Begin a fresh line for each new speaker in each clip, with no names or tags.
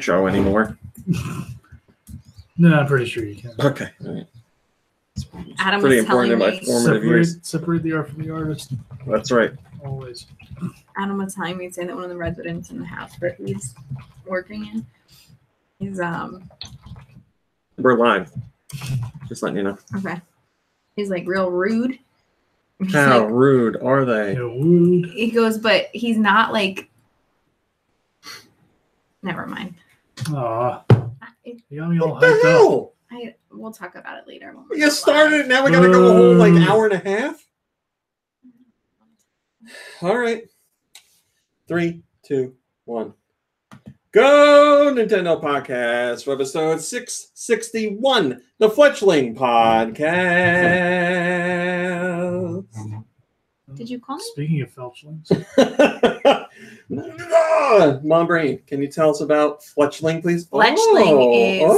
show anymore.
No, I'm pretty sure you can.
Okay. All right.
Adam
Pretty
was telling
important in my
me.
formative years.
Separate the art from the artist.
That's right.
Always.
Adam was telling me saying that one of the residents in the house that he's working in, he's
We're live. Just letting you know.
okay. He's like real rude. He's
How
like,
rude are they?
Yeah, rude.
he goes, but he's not like. Never mind.
Aw. You got me all
What the
hyped up.
hell?
We'll talk about it later. When
You started it. Now we got to go a whole like hour and a half. All right. 3, 2, 1. Go Nintendo Podcast, Webisode 661, the Fletchling Podcast.
Did you call me?
Speaking of Felchlings,
Mom Brain, can you tell us about Fletchling, please?
Fletchling is.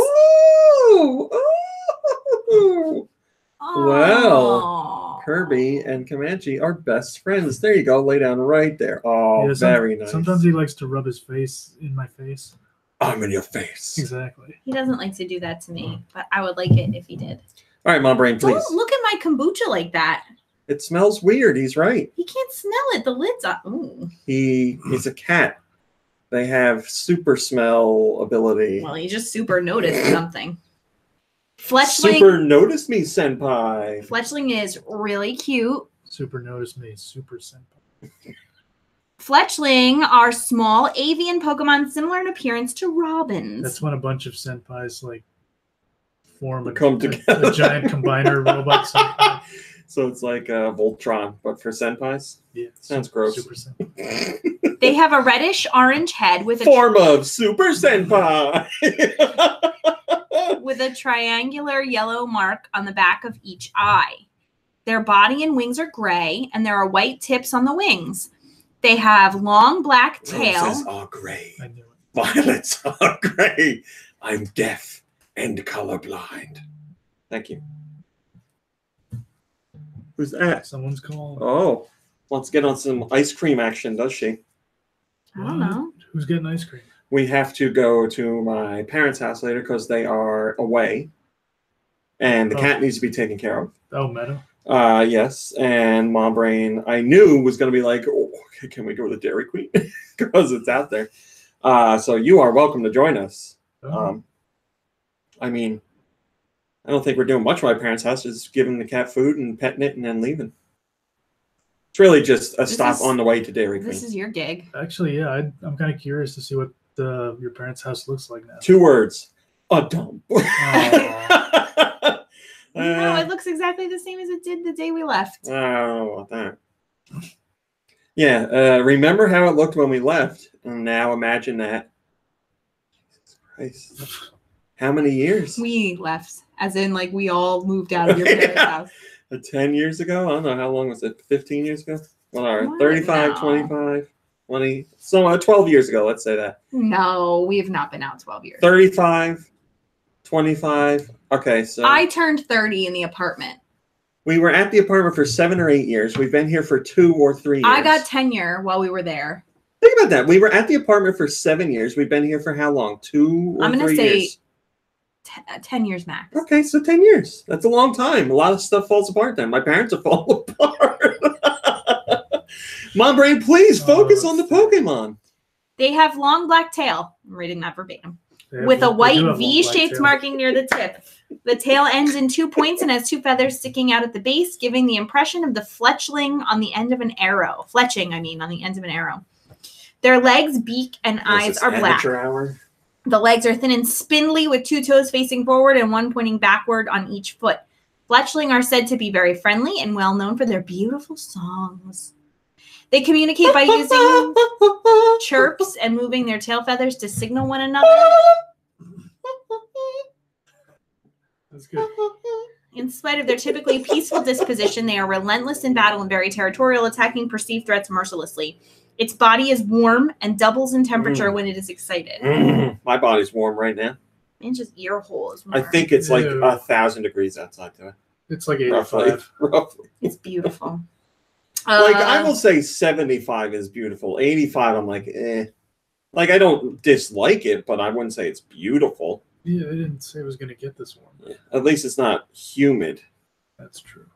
Well, Kirby and Comanche are best friends. There you go. Lay down right there. Oh, yeah, very nice.
Sometimes he likes to rub his face in my face.
I'm in your face.
Exactly.
He doesn't like to do that to me, but I would like it if he did.
All right, Mom Brain, please.
Don't look at my kombucha like that.
It smells weird. He's right.
He can't smell it. The lid's on. Ooh.
He's a cat. They have super smell ability.
Well, he just super noticed something. Fletchling.
Super noticed me, senpai.
Fletchling is really cute.
Super notice me. Super simple.
Fletchling are small avian Pokemon similar in appearance to robins.
That's when a bunch of senpais like form a giant combiner robot senpai.
So it's like Voltron, but for senpais? Yeah. Sounds gross.
Super simple.
They have a reddish-orange head with a
form of Super Senpai.
with a triangular yellow mark on the back of each eye. Their body and wings are gray, and there are white tips on the wings. They have long black tail.
Roses are gray.
I knew it.
Violets are gray. I'm deaf and colorblind. Thank you. Who's that?
Someone's calling.
Oh, wants to get on some ice cream action, does she?
I don't know.
Who's getting ice cream?
We have to go to my parents' house later because they are away. And the cat needs to be taken care of.
Oh, Meadow?
Yes. And Mom Brain, I knew, was going to be like, oh, can we go to the Dairy Queen? Because it's out there. So you are welcome to join us.
Oh.
I mean, I don't think we're doing much at my parents' house. Just giving the cat food and petting it and then leaving. It's really just a stop on the way to Dairy Queen.
This is your gig.
Actually, yeah, I'm kind of curious to see what your parents' house looks like now.
2 words. A dump.
No, it looks exactly the same as it did the day we left.
Oh, that. Yeah, remember how it looked when we left, and now imagine that. Jesus Christ. How many years?
We left, as in like we all moved out of your parents' house.
10 years ago? I don't know. How long was it? 15 years ago? Well,
What?
35,
No.
25, 20. So 12 years ago, let's say that.
No, we have not been out 12 years.
35, 25. Okay, so
I turned 30 in the apartment.
we were at the apartment for 7 or 8 years. We've been here for 2 or 3 years.
I got tenure while we were there.
Think about that. We were at the apartment for 7 years. We've been here for how long? 2 or
I'm gonna
3
say
years?
10 years max.
Okay, so 10 years. That's a long time. A lot of stuff falls apart then. My parents are falling apart. Mom Brain, please focus on the Pokemon.
They have long black tail. I'm reading that verbatim. With a white V-shaped marking near the tip. The tail ends in 2 points and has 2 feathers sticking out at the base, giving the impression of the fletchling on the end of an arrow. Fletching, I mean, on the end of an arrow. Their legs, beak, and eyes are black.
Hour?
The legs are thin and spindly with 2 toes facing forward and 1 pointing backward on each foot. Fletchling are said to be very friendly and well known for their beautiful songs. They communicate by using chirps and moving their tail feathers to signal one another.
That's good.
In spite of their typically peaceful disposition, they are relentless in battle and very territorial, attacking perceived threats mercilessly. Its body is warm and doubles in temperature when it is excited.
My body's warm right now.
Man's ear hole is warm.
I think it's like 1,000 degrees outside today.
It's like 85.
Roughly.
It's beautiful.
Like, I will say 75 is beautiful. 85, I'm like, eh. Like, I don't dislike it, but I wouldn't say it's beautiful.
Yeah, I didn't say I was going to get this one.
Yeah. At least it's not humid.
That's true.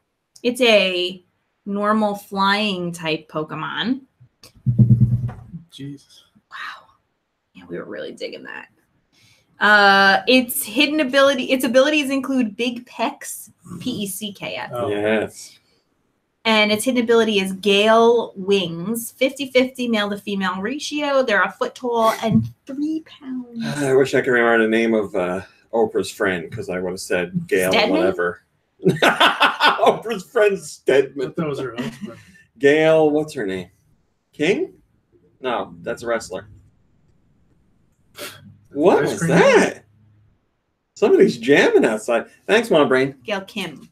It's a normal flying type Pokemon.
Jesus.
Wow. Yeah, we were really digging that. Its abilities include Big Pecs, P-E-C-K-S.
Oh.
Yes.
And its hidden ability is Gale Wings, 50-50 male to female ratio. They're a foot tall and 3 pounds.
I wish I could remember the name of Oprah's friend, because I would have said Gail
Stedman?
whatever. Oprah's friend
I
Stedman.
thought that was her husband.
Gail, what's her name? King? No, that's a wrestler. What was that? Somebody's jamming outside. Thanks, Mom Brain.
Gail Kim.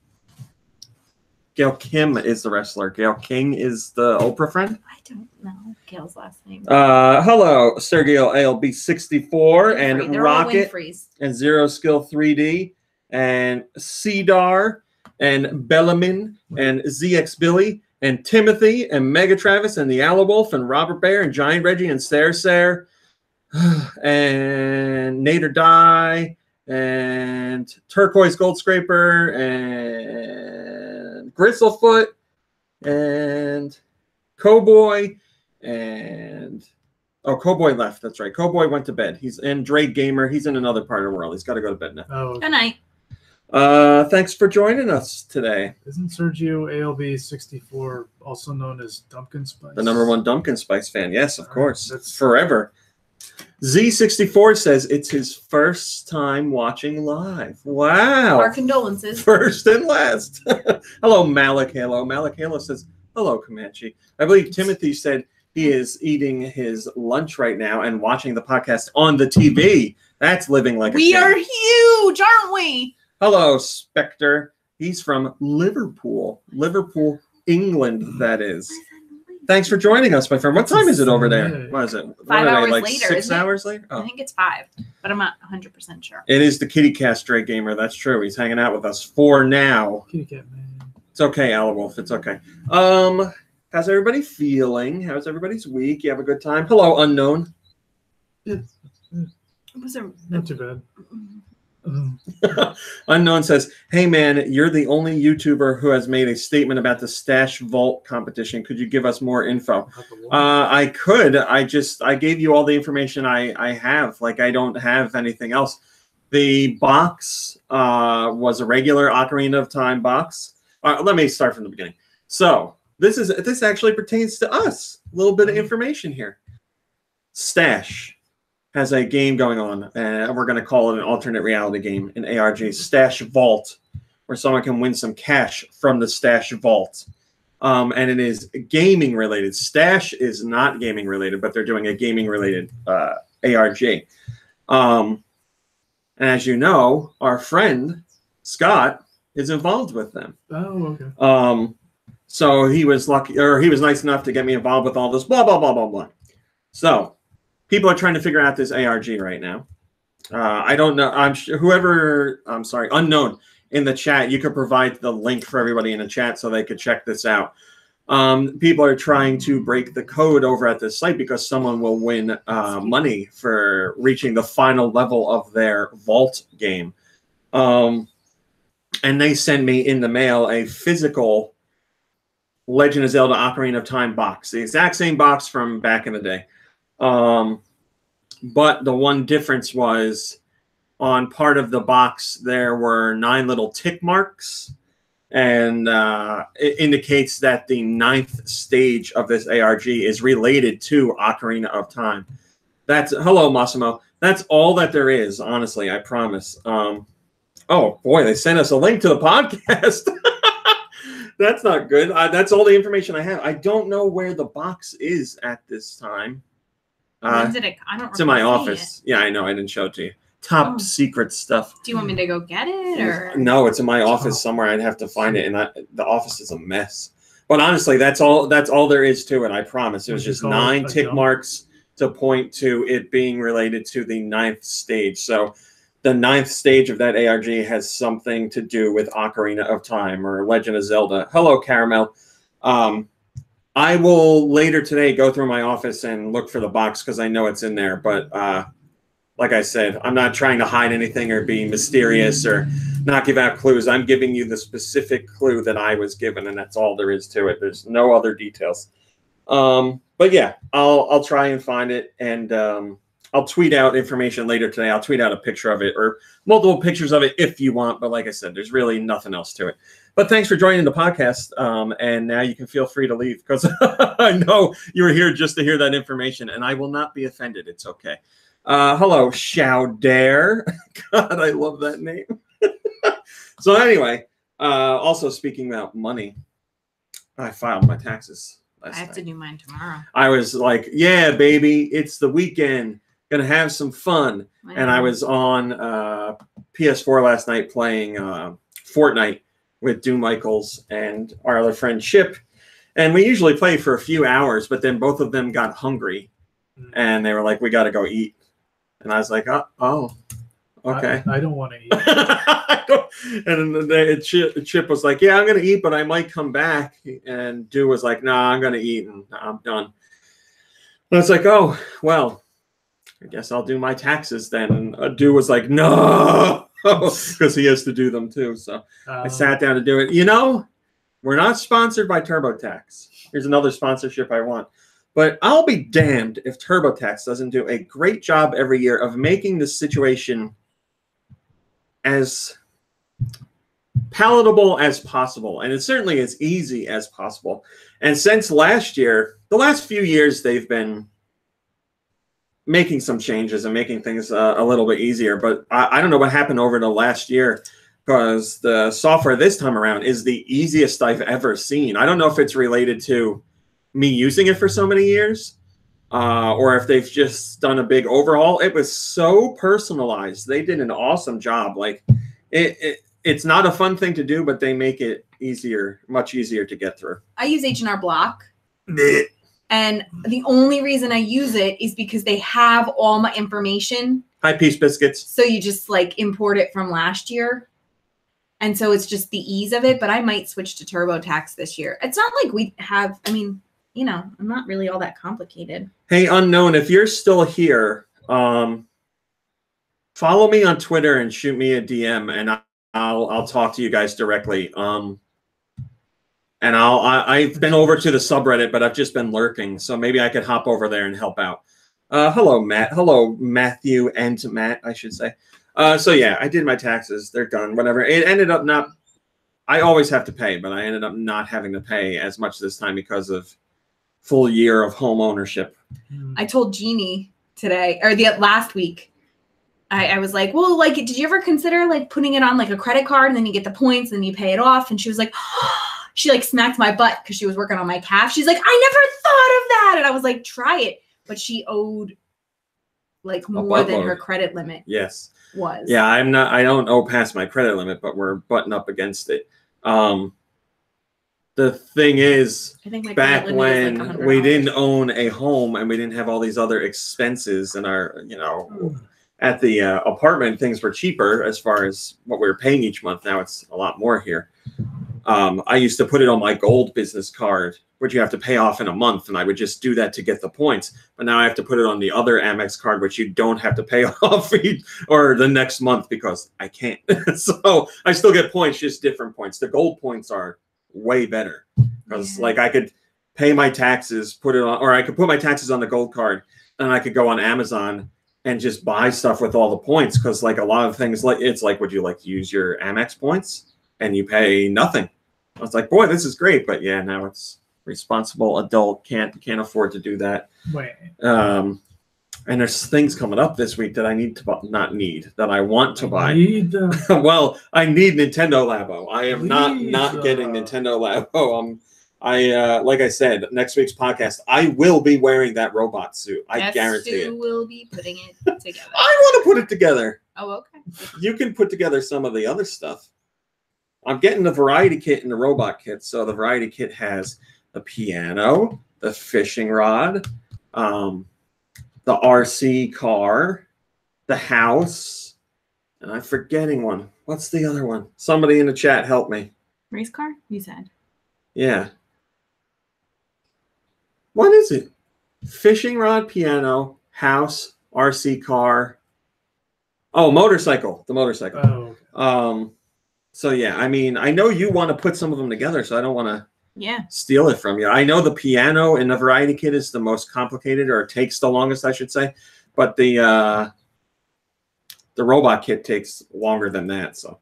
Gail Kim is the wrestler. Gail King is the Oprah friend.
I don't know Gail's last name.
Hello, Sergio ALB64 and
They're all
Rocket
Winfreys.
and Zero Skill 3D and Cedar and Bellamin and ZX Billy and Timothy and Mega Travis and the Aloe Wolf and Robert Bear and Giant Reggie and Sarah and Nader Die and Turquoise Gold Scraper and Gristlefoot and Cowboy and Cowboy left. That's right. Cowboy went to bed. He's in Drake Gamer. He's in another part of the world. He's got to go to bed now.
Oh,
Good night.
Thanks for joining us today.
Isn't Sergio ALB64 also known as Dumpkin Spice?
The #1 Dumpkin Spice fan. Yes, of course.
That's
forever. Z64 says it's his first time watching live. Wow.
Our condolences.
First and last. Hello, Malik Halo. Malik Halo says, hello, Comanche. I believe Timothy said he is eating his lunch right now and watching the podcast on the TV. That's living like a
We
king.
are huge, aren't we?
Hello, Spectre. He's from Liverpool. Liverpool, England, that is. Thanks for joining us, my friend. What time is it over there? What is it?
5 hours
like
later.
6 hours later? Oh.
I think it's 5, but I'm not 100% sure.
It is the Kitty Cat Stray Gamer. That's true. He's hanging out with us for now.
Kitty Cat Man.
It's okay, Aloe Wolf. It's okay. How's everybody feeling? How's everybody's week? You have a good time? Hello, Unknown.
It
Was it
not too bad.
Unknown says, hey man, you're the only YouTuber who has made a statement about the Stash Vault competition. Could you give us more info? I could. I gave you all the information I have. Like, I don't have anything else. The box was a regular Ocarina of Time box. Let me start from the beginning. So this actually pertains to us. A little bit of information here. Stash has a game going on, and we're going to call it an alternate reality game, an ARG, Stash Vault, where someone can win some cash from the Stash Vault. And it is gaming related. Stash is not gaming related, but they're doing a gaming related ARG. And as you know, our friend Scott is involved with them.
Oh, okay.
So he was lucky, or he was nice enough to get me involved with all this blah, blah, blah, blah, blah. So people are trying to figure out this ARG right now. I don't know. I'm sure Unknown in the chat, you could provide the link for everybody in the chat so they could check this out. People are trying to break the code over at this site because someone will win money for reaching the final level of their vault game. And they send me in the mail a physical Legend of Zelda Ocarina of Time box, the exact same box from back in the day. But the one difference was on part of the box, there were 9 little tick marks, and it indicates that the 9th stage of this ARG is related to Ocarina of Time. Hello, Massimo. That's all that there is, honestly, I promise. Oh, boy, they sent us a link to the podcast. That's not good. That's all the information I have. I don't know where the box is at this time.
When did it? I don't.
It's in my office. Yeah, I know. I didn't show it to you. Top secret stuff.
Do you want me to go get it, or
no? It's in my office somewhere. I'd have to find it, and the office is a mess. But honestly, that's all there is to it. I promise. It was just 9 tick marks to point to it being related to the 9th stage. So the 9th stage of that ARG has something to do with Ocarina of Time or Legend of Zelda. Hello, Caramel. I will later today go through my office and look for the box because I know it's in there. But like I said, I'm not trying to hide anything or be mysterious or not give out clues. I'm giving you the specific clue that I was given, and that's all there is to it. There's no other details. But yeah, I'll try and find it, and I'll tweet out information later today. I'll tweet out a picture of it or multiple pictures of it if you want. But like I said, there's really nothing else to it. But thanks for joining the podcast. And now you can feel free to leave because I know you were here just to hear that information, and I will not be offended. It's okay. Hello, Showdare. God, I love that name. So anyway, also speaking about money, I filed my taxes last night.
I have to do mine tomorrow.
I was like, yeah, baby, it's the weekend. Gonna have some fun. And I was on PS4 last night playing Fortnite with Doom Michaels and our other friend Chip. And we usually play for a few hours, but then both of them got hungry. And they were like, we got to go eat. And I was like, oh okay.
I don't want to eat.
And then Chip was like, yeah, I'm going to eat, but I might come back. And Dew was like, nah, I'm going to eat, and I'm done. And I was like, oh, well, I guess I'll do my taxes then. And Dew was like, no, because he has to do them too. So I sat down to do it. You know, we're not sponsored by TurboTax. Here's another sponsorship I want. But I'll be damned if TurboTax doesn't do a great job every year of making the situation as palatable as possible. And it's certainly as easy as possible. And since last year, the last few years, they've been making some changes and making things a little bit easier. But I don't know what happened over the last year, because the software this time around is the easiest I've ever seen. I don't know if it's related to me using it for so many years, or if they've just done a big overhaul. It was so personalized. They did an awesome job. Like it's not a fun thing to do, but they make it easier, much easier to get through.
I use H&R Block. And the only reason I use it is because they have all my information.
High Peace Biscuits.
So you just like import it from last year. And so it's just the ease of it, but I might switch to TurboTax this year. It's not like we have, I mean, you know, I'm not really all that complicated. Hey,
Unknown, if you're still here, follow me on Twitter and shoot me a DM, and I'll talk to you guys directly. And I've been over to the subreddit, but I've just been lurking, so maybe I could hop over there and help out. Hello, Matt. Hello, Matthew and Matt, I should say. So yeah, I did my taxes. They're done. Whatever. It ended up not. I always have to pay, but I ended up not having to pay as much this time because of full year of home ownership.
I told Jeannie today, or the last week, I was like, well, like, did you ever consider like putting it on like a credit card and then you get the points and then you pay it off? And she was like, she like smacked my butt because she was working on my calf. She's like, I never thought of that. And I was like, try it. But she owed like more than her credit limit.
Yes.
Was.
Yeah, I don't owe past my credit limit, but we're butting up against it. The thing is, I think back when like we didn't own a home and we didn't have all these other expenses in our, you know, at the apartment, things were cheaper as far as what we were paying each month. Now it's a lot more here. I used to put it on my gold business card, which you have to pay off in a month, and I would just do that to get the points. But now I have to put it on the other Amex card, which you don't have to pay off or the next month because I can't. So I still get points, just different points. The gold points are way better because like I could pay my taxes, put it on, or I could put my taxes on the gold card, and I could go on Amazon and just buy stuff with all the points. Because like a lot of things, like it's like, would you like to use your Amex points and you pay nothing? I was like, boy, this is great. But yeah, now it's responsible adult can't afford to do that.
Wait.
And there's things coming up this week that I need to not need that I want to buy. Well, I need Nintendo Labo. I am not getting Nintendo Labo. Like I said, next week's podcast, I will be wearing that robot suit. I guarantee it.
You will be putting it together.
I want to put it together.
Oh, okay.
You can put together some of the other stuff. I'm getting the variety kit and the robot kit. So the variety kit has the piano, the fishing rod, the RC car, the house, and I'm forgetting one. What's the other one? Somebody in the chat help me.
Race car, you said.
Yeah. What is it? Fishing rod, piano, house, RC car. Oh, motorcycle. The motorcycle.
Oh.
So yeah, I mean, I know you want to put some of them together, so I don't want to steal it from you. I know the piano in the variety kit is the most complicated, or takes the longest, I should say. But the robot kit takes longer than that. So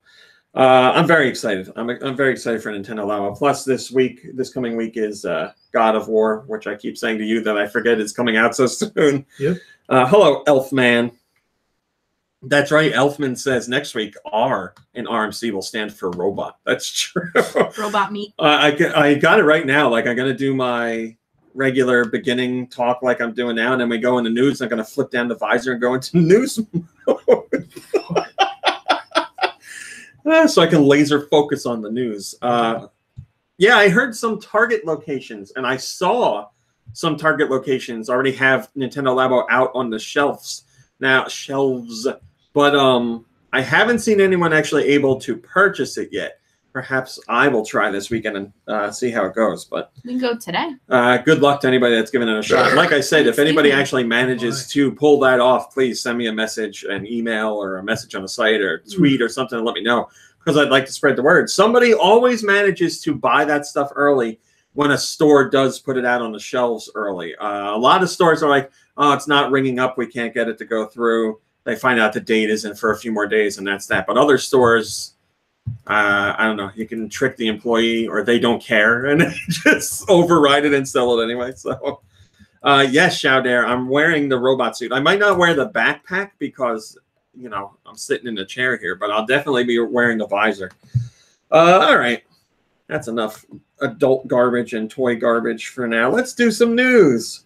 I'm very excited. I'm very excited for Nintendo Labo. Plus, this coming week is God of War, which I keep saying to you that I forget is coming out so soon.
Yep.
Hello, Elfman. That's right. Elfman says next week R in RMC will stand for robot. That's true.
Robot meat.
I got it right now. Like, I'm going to do my regular beginning talk like I'm doing now, and then we go into news. I'm going to flip down the visor and go into news mode. So I can laser focus on the news. Yeah, I heard some Target locations, and I saw some Target locations already have Nintendo Labo out on the shelves. But I haven't seen anyone actually able to purchase it yet. Perhaps I will try this weekend and see how it goes. But
we can go today.
Good luck to anybody that's given it a shot. Like I said, if anybody actually manages to pull that off, please send me a message, an email, or a message on the site, or tweet or something, and let me know, because I'd like to spread the word. Somebody always manages to buy that stuff early when a store does put it out on the shelves early. A lot of stores are like, oh, it's not ringing up, we can't get it to go through. They find out the date isn't for a few more days, and that's that. But other stores, I don't know, you can trick the employee, or they don't care and just override it and sell it anyway. So, yes, Showdare, I'm wearing the robot suit. I might not wear the backpack because, you know, I'm sitting in the chair here, but I'll definitely be wearing the visor. All right. That's enough adult garbage and toy garbage for now. Let's do some news.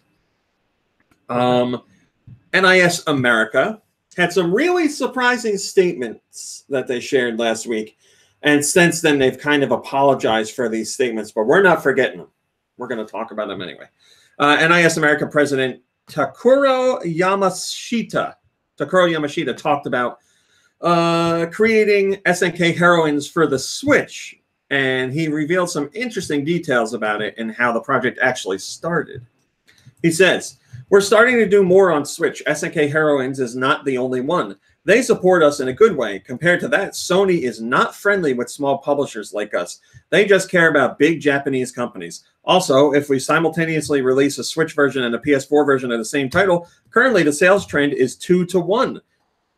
NIS America had some really surprising statements that they shared last week. And since then, they've kind of apologized for these statements, but we're not forgetting them. We're going to talk about them anyway. NIS America President Takuro Yamashita talked about creating SNK heroines for the Switch. And he revealed some interesting details about it and how the project actually started. He says, "We're starting to do more on Switch. SNK Heroines is not the only one. They support us in a good way. Compared to that, Sony is not friendly with small publishers like us. They just care about big Japanese companies. Also, if we simultaneously release a Switch version and a PS4 version of the same title, currently the sales trend is 2 to 1.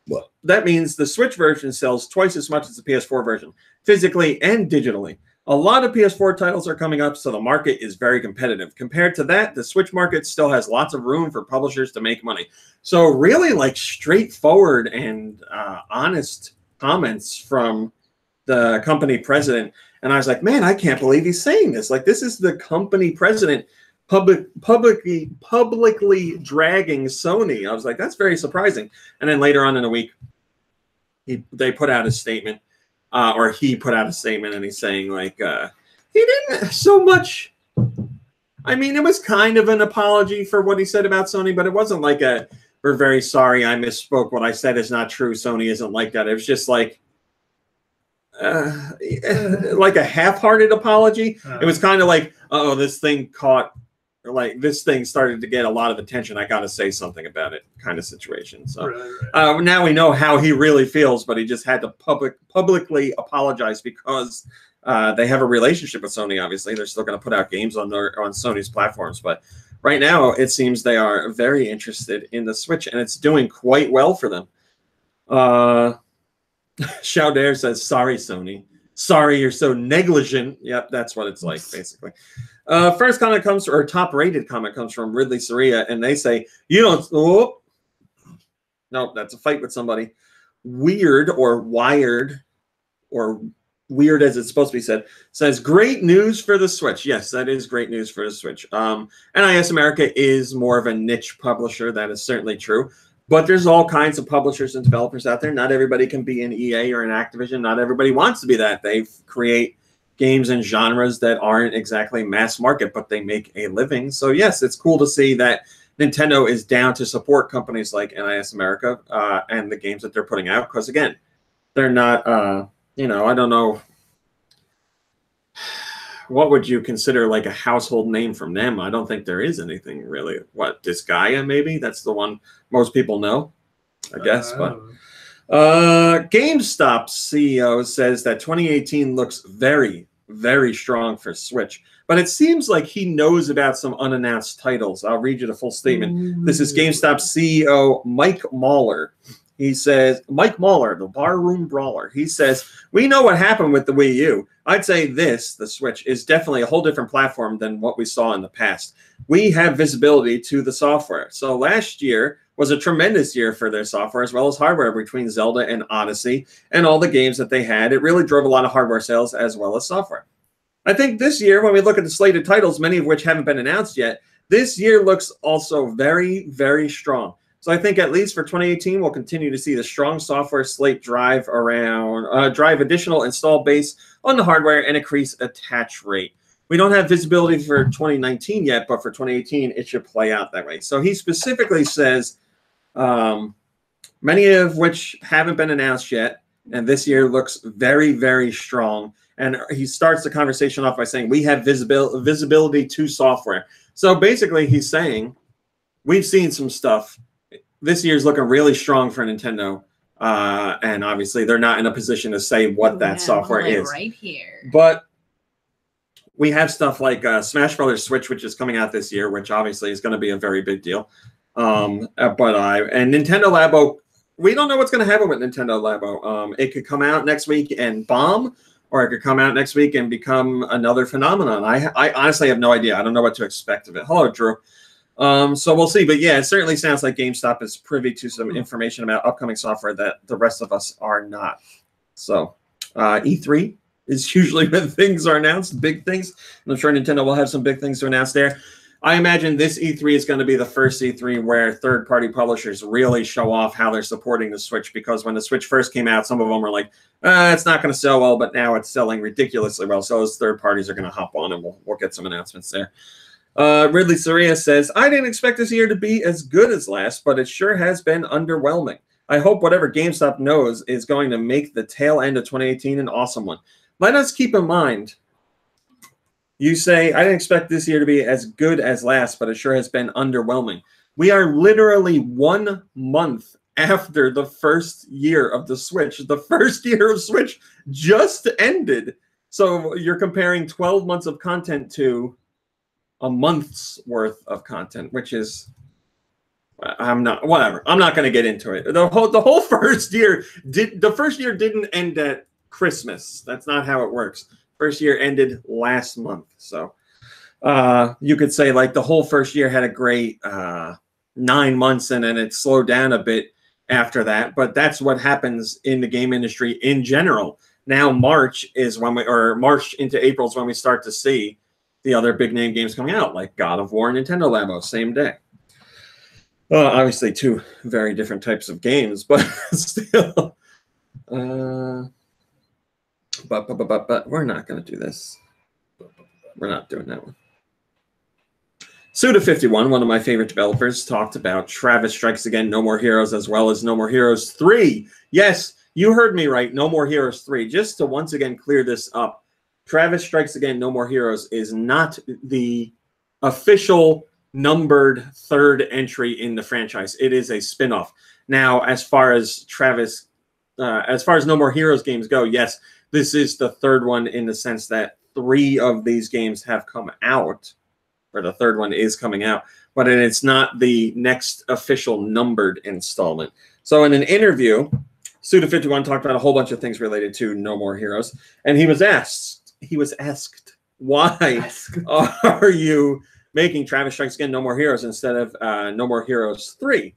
Well, that means the Switch version sells twice as much as the PS4 version, physically and digitally. A lot of PS4 titles are coming up, so the market is very competitive. Compared to that, the Switch market still has lots of room for publishers to make money." So really, like, straightforward and honest comments from the company president. And I was like, man, I can't believe he's saying this. Like, this is the company president publicly dragging Sony. I was like, that's very surprising. And then later on in the week, they put out a statement. Or he put out a statement, and he's saying, like, he didn't so much. I mean, it was kind of an apology for what he said about Sony, but it wasn't like a, we're very sorry, I misspoke. What I said is not true. Sony isn't like that. It was just like a half-hearted apology. It was kind of like, oh, this thing caught, like, this thing started to get a lot of attention. I got to say something about it, kind of situation. So now we know how he really feels, but he just had to publicly apologize because they have a relationship with Sony. Obviously, they're still going to put out games on Sony's platforms, but right now it seems they are very interested in the Switch, and it's doing quite well for them. Showdare says, "Sorry, Sony. Sorry, you're so negligent." Yep, that's what it's like, basically. First comment comes, or top-rated comment comes from Ridley Soria, and they say, "You don't." Oh, no, that's a fight with somebody. Weird or wired, or weird as it's supposed to be said, says, "Great news for the Switch." Yes, that is great news for the Switch. NIS America is more of a niche publisher. That is certainly true. But there's all kinds of publishers and developers out there. Not everybody can be an EA or an Activision. Not everybody wants to be that. They create games and genres that aren't exactly mass market, but they make a living. So yes, it's cool to see that Nintendo is down to support companies like NIS America and the games that they're putting out. Because again, they're not, you know, I don't know what would you consider like a household name from them? I don't think there is anything really. What, Disgaea maybe? That's the one most people know, I guess. But GameStop CEO says that 2018 looks very, very strong for Switch. But it seems like he knows about some unannounced titles. I'll read you the full statement. This is GameStop CEO Mike Mahler. He says, Mike Mahler, the barroom brawler, he says, we know what happened with the Wii U. I'd say this, the Switch, is definitely a whole different platform than what we saw in the past. We have visibility to the software. So last year was a tremendous year for their software as well as hardware between Zelda and Odyssey and all the games that they had. It really drove a lot of hardware sales as well as software. I think this year, when we look at the slated titles, many of which haven't been announced yet, this year looks also very, very strong. So I think at least for 2018, we'll continue to see the strong software slate drive additional install base on the hardware and increase attach rate. We don't have visibility for 2019 yet, but for 2018, it should play out that way. So he specifically says, many of which haven't been announced yet, and this year looks very, very strong. And he starts the conversation off by saying, we have visibility to software. So basically he's saying, we've seen some stuff. This year's looking really strong for Nintendo. And obviously they're not in a position to say what that software is.
Right here.
But we have stuff like Smash Brothers Switch, which is coming out this year, which obviously is going to be a very big deal. And Nintendo Labo, we don't know what's going to happen with Nintendo Labo. It could come out next week and bomb, or it could come out next week and become another phenomenon. I honestly have no idea. I don't know what to expect of it. Hello, Drew. So we'll see. But yeah, it certainly sounds like GameStop is privy to some information about upcoming software that the rest of us are not. So E3 is usually when things are announced, big things. And I'm sure Nintendo will have some big things to announce there. I imagine this E3 is going to be the first E3 where third-party publishers really show off how they're supporting the Switch, because when the Switch first came out, some of them were like, it's not going to sell well, but now it's selling ridiculously well. So those third parties are going to hop on, and we'll get some announcements there. Ridley Soria says, I didn't expect this year to be as good as last, but it sure has been underwhelming. I hope whatever GameStop knows is going to make the tail end of 2018 an awesome one. Let us keep in mind, you say, I didn't expect this year to be as good as last, but it sure has been underwhelming. We are literally 1 month after the first year of the Switch. The first year of Switch just ended. So you're comparing 12 months of content to a month's worth of content, which is, whatever. I'm not going to get into it. The whole first year, the first year didn't end at Christmas. That's not how it works. First year ended last month. So you could say like the whole first year had a great 9 months, and then it slowed down a bit after that. But that's what happens in the game industry in general. Now March is when March into April is when we start to see the other big name games coming out, like God of War and Nintendo Labo, same day. Obviously two very different types of games, but still. But we're not going to do this. We're not doing that one. Suda51, one of my favorite developers, talked about Travis Strikes Again, No More Heroes, as well as No More Heroes 3. Yes, you heard me right, No More Heroes 3. Just to once again clear this up, Travis Strikes Again, No More Heroes is not the official numbered third entry in the franchise. It is a spinoff. Now, as far as No More Heroes games go, yes, this is the third one in the sense that 3 of these games have come out, or the third one is coming out, but it's not the next official numbered installment. So in an interview, Suda51 talked about a whole bunch of things related to No More Heroes, and he was asked, why are you making Travis Strikes Again, No More Heroes instead of No More Heroes 3?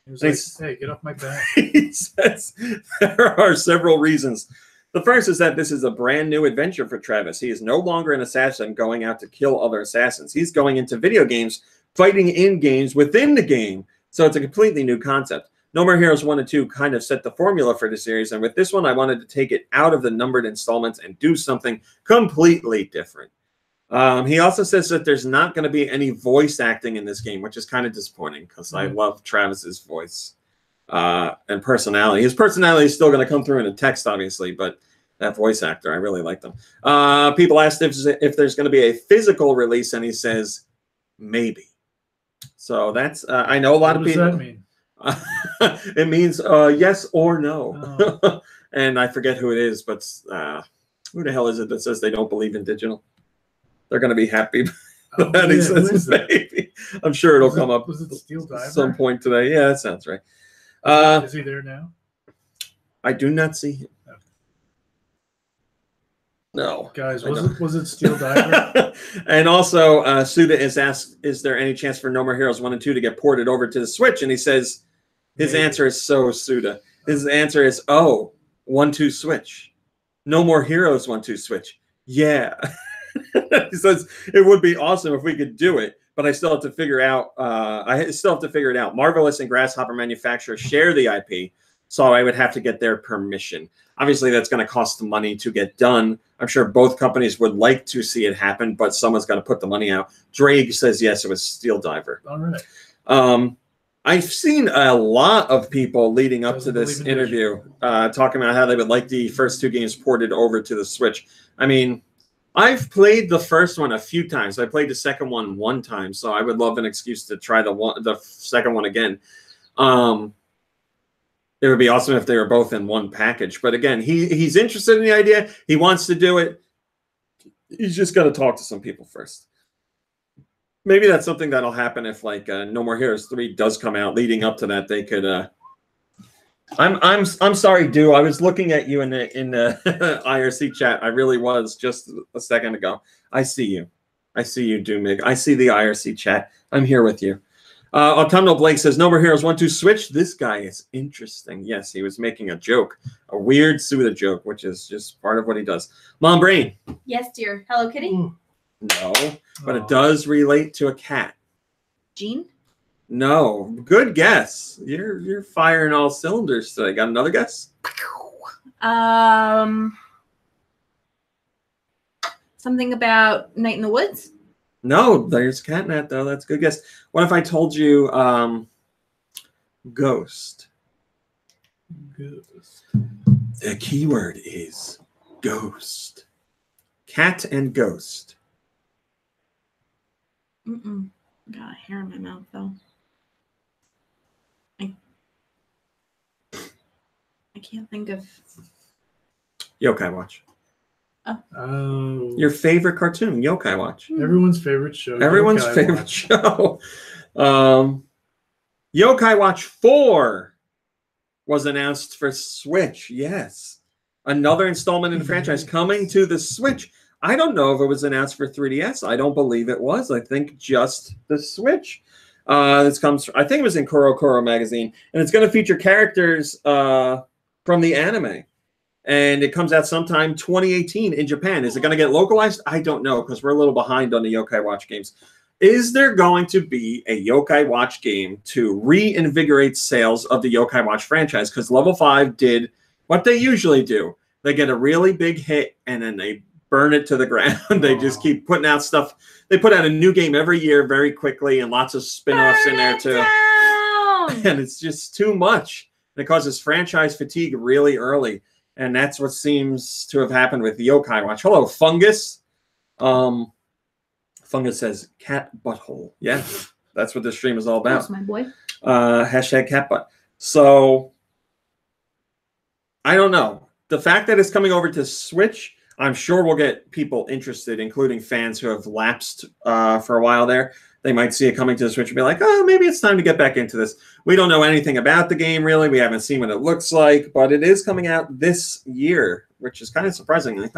He was like, hey, get off my back.
He says there are several reasons. The first is that this is a brand new adventure for Travis. He is no longer an assassin going out to kill other assassins. He's going into video games, fighting in games within the game. So it's a completely new concept. No More Heroes 1 and 2 kind of set the formula for the series, and with this one, I wanted to take it out of the numbered installments and do something completely different. He also says that there's not going to be any voice acting in this game, which is kind of disappointing because I love Travis's voice and personality. His personality is still going to come through in the text, obviously, but That voice actor, I really like them. People asked if there's going to be a physical release, and he says maybe. So that's I know a lot of people.
What does that mean?
It means yes or no.
Oh.
And I forget who it is, but who the hell is it that says they don't believe in digital? They're going to be happy.
Oh,
he
yeah,
says maybe. I'm sure it'll come up
was it Steel Diver?
at some point today. Yeah, that sounds right.
Is he there now?
I do not see him.
Okay.
No.
Guys, was it Steel Diver?
And also, Suda is asked, is there any chance for No More Heroes 1 and 2 to get ported over to the Switch? And he says, his answer is so Suda. His answer is, 1-2 Switch. No More Heroes 1-2 Switch. Yeah. He says, it would be awesome if we could do it, but I still have to figure out, it out. Marvelous and Grasshopper Manufacturer share the IP, so I would have to get their permission. Obviously, that's going to cost money to get done. I'm sure both companies would like to see it happen, but someone's got to put the money out. Drake says, yes, it was Steel Diver.
All right.
I've seen a lot of people leading up to this interview talking about how they would like the first 2 games ported over to the Switch. I mean, I've played the first one a few times. I played the second one time, so I would love an excuse to try the second one again. It would be awesome if they were both in one package. But again, he's interested in the idea. He wants to do it. He's just got to talk to some people first. Maybe that's something that'll happen if like No More Heroes 3 does come out. Leading up to that, they could. I'm sorry, Du. I was looking at you in the IRC chat. I really was just a second ago. I see you. I see you, Doomig. I see the IRC chat. I'm here with you. Autumnal Blake says, No More Heroes 1-2 Switch. This guy is interesting. Yes, he was making a joke, a weird Suda joke, which is just part of what he does. Mom Brain.
Yes, dear. Hello Kitty.
No, but it does relate to a cat.
Jean.
No, good guess. You're firing all cylinders today. Got another guess?
Something about Night in the Woods.
No, there's Catnap though. That's a good guess. What if I told you ghost?
Ghost.
The keyword is ghost. Cat and ghost.
Got a hair in my mouth though. I can't think of.
Yokai Watch.
Oh.
Your favorite cartoon, Yokai Watch.
Everyone's favorite show.
Everyone's
Yokai
favorite
Watch.
show. Yokai Watch 4 was announced for Switch. Yes. Another installment in the franchise coming to the Switch. I don't know if it was announced for 3DS. I don't believe it was. I think just the Switch. This comes from, I think it was in Koro Koro magazine. And it's going to feature characters from the anime. And it comes out sometime 2018 in Japan. Is it going to get localized? I don't know, because we're a little behind on the Yokai Watch games. Is there going to be a Yokai Watch game to reinvigorate sales of the Yokai Watch franchise? Because Level 5 did what they usually do. They get a really big hit, and then they burn it to the ground. They just keep putting out stuff. They put out a new game every year very quickly, and lots of spin-offs in there too. And it's just too much. It causes franchise fatigue really early. And that's what seems to have happened with the Yokai Watch. Hello, Fungus. Fungus says cat butthole. Yeah, that's what this stream is all about.
That's my boy.
Hashtag cat butt. So, I don't know. The fact that it's coming over to Switch, I'm sure we'll get people interested, including fans who have lapsed for a while there. They might see it coming to the Switch and be like, oh, maybe it's time to get back into this. We don't know anything about the game, really. We haven't seen what it looks like, but it is coming out this year, which is kind of surprising.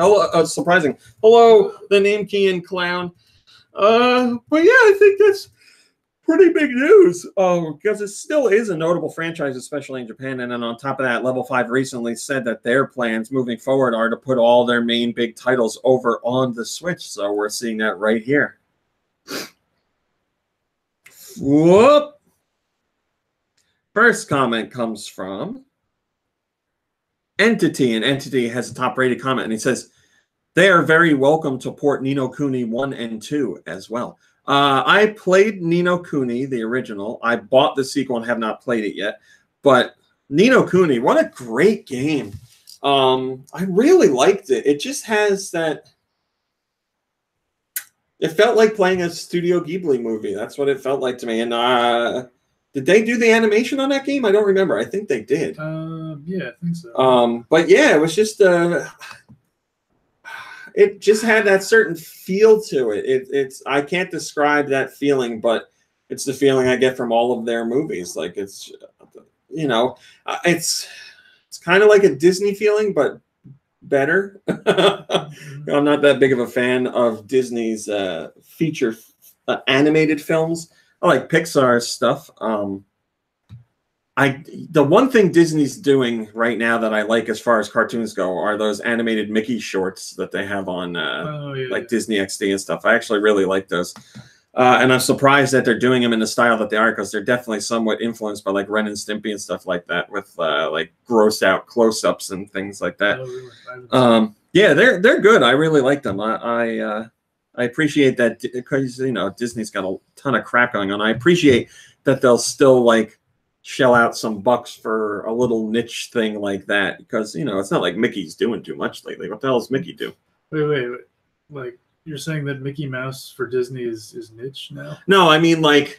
Surprising. Hello, the Name Key and Clown. But yeah, I think that's pretty big news because it still is a notable franchise, especially in Japan. And then on top of that, Level 5 recently said that their plans moving forward are to put all their main big titles over on the Switch. So we're seeing that right here. Whoop. First comment comes from Entity, and Entity has a top-rated comment, and he says, they are very welcome to port Ni no Kuni 1 and 2 as well. I played Ni no Kuni, the original. I bought the sequel and have not played it yet. But Ni no Kuni, what a great game. I really liked it. It just has that. It felt like playing a Studio Ghibli movie. That's what it felt like to me. And did they do the animation on that game? I don't remember. I think they did.
Yeah, I think so.
But yeah, it was just it just had that certain feel to it. It's I can't describe that feeling, but it's the feeling I get from all of their movies. Like it's it's kind of like a Disney feeling, but better. I'm not that big of a fan of Disney's feature animated films. I like Pixar's stuff. The one thing Disney's doing right now that I like as far as cartoons go are those animated Mickey shorts that they have on like Disney XD and stuff. I actually really like those. And I'm surprised that they're doing them in the style that they are, because they're definitely somewhat influenced by like Ren and Stimpy and stuff like that, with like grossed out close-ups and things like that.
Oh, really?
Yeah, they're good. I really like them. I appreciate that, because Disney's got a ton of crap going on. I appreciate that they'll still like shell out some bucks for a little niche thing like that, because it's not like Mickey's doing too much lately. What the hell does Mickey do?
Wait. Like, you're saying that Mickey Mouse for Disney is niche now?
No, I mean, like,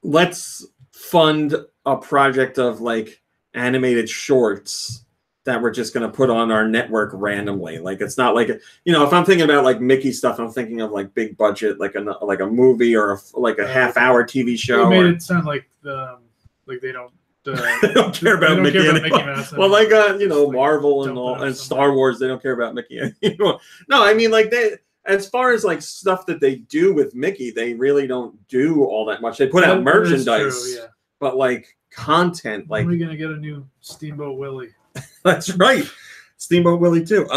let's fund a project of like animated shorts that we're just going to put on our network randomly. Like, it's not like, if I'm thinking about like Mickey stuff, I'm thinking of like big budget, like a movie or a half-hour TV show.
It made it sound like they don't.
They don't care about Mickey Mouse. Well, like Marvel and Star Wars, they don't care about Mickey anymore. No, I mean, like, as far as like stuff that they do with Mickey, they really don't do all that much. They put out merchandise,
true, yeah.
But like content, like,
when are we gonna get a new Steamboat Willie?
That's right, Steamboat Willie too.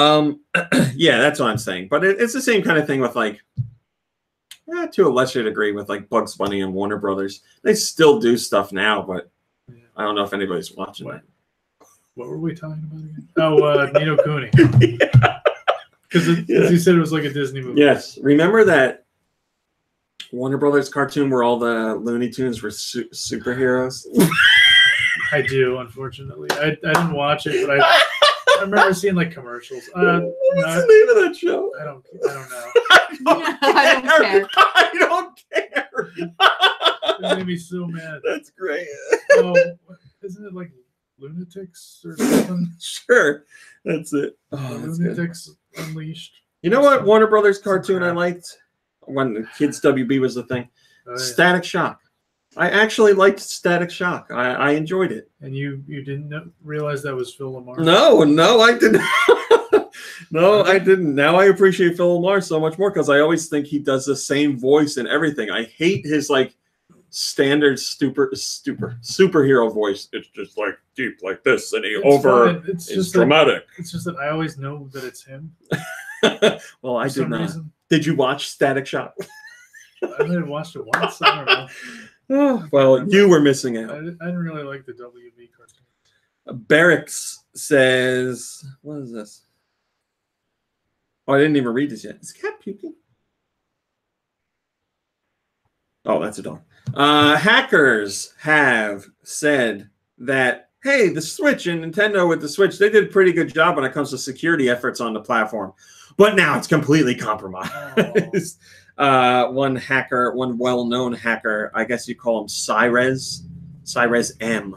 Yeah, that's what I'm saying. But it's the same kind of thing with like, to a lesser degree, with like Bugs Bunny and Warner Brothers. They still do stuff now, but I don't know if anybody's watching that.
What were we talking about again? Oh, Nino Cooney. Because you said it was like a Disney movie.
Yes. Remember that Warner Brothers cartoon where all the Looney Tunes were superheroes?
I do, unfortunately. I didn't watch it, but I remember seeing like commercials.
What's the name of that show?
I don't know.
I don't care.
It made me so mad.
That's great.
Isn't it like Lunatics or something?
Sure. That's it. Oh,
Lunatics Unleashed.
You know what Warner Brothers cartoon I liked when the Kids WB was the thing? Oh, yeah. Static Shock. I actually liked Static Shock. I enjoyed it.
And you didn't realize that was Phil Lamar?
No, I didn't. No, I didn't. Now I appreciate Phil Lamar so much more, because I always think he does the same voice and everything. I hate his like standard superhero voice. It's just like deep like this, and it's dramatic.
It's just that I always know that it's him.
Well, I did not. Reason. Did you watch Static Shock?
I may have watched it once. I don't know.
Oh, well, you were missing out.
I didn't really like the WB cartoon.
Barracks says, what is this? Oh, I didn't even read this yet. Is cat puking? Oh, that's a dog. Hackers have said that, hey, the Switch and Nintendo with the Switch, they did a pretty good job when it comes to security efforts on the platform. But now it's completely compromised. One well-known hacker, I guess you call him Cyrex M.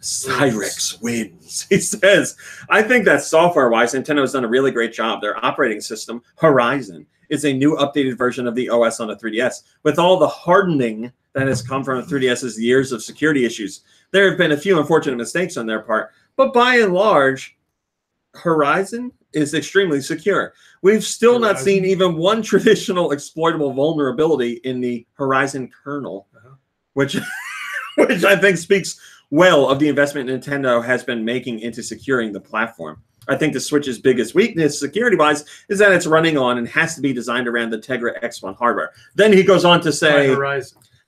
Cyrex wins. He says, I think that software-wise, Nintendo has done a really great job. Their operating system, Horizon, is a new updated version of the OS on the 3DS. With all the hardening that has come from the 3DS's years of security issues, there have been a few unfortunate mistakes on their part, but by and large, Horizon is extremely secure. We've still not seen even one traditional exploitable vulnerability in the Horizon kernel, which I think speaks well of the investment Nintendo has been making into securing the platform. I think the Switch's biggest weakness, security-wise, is that it's running on and has to be designed around the Tegra X1 hardware. Then he goes on to say,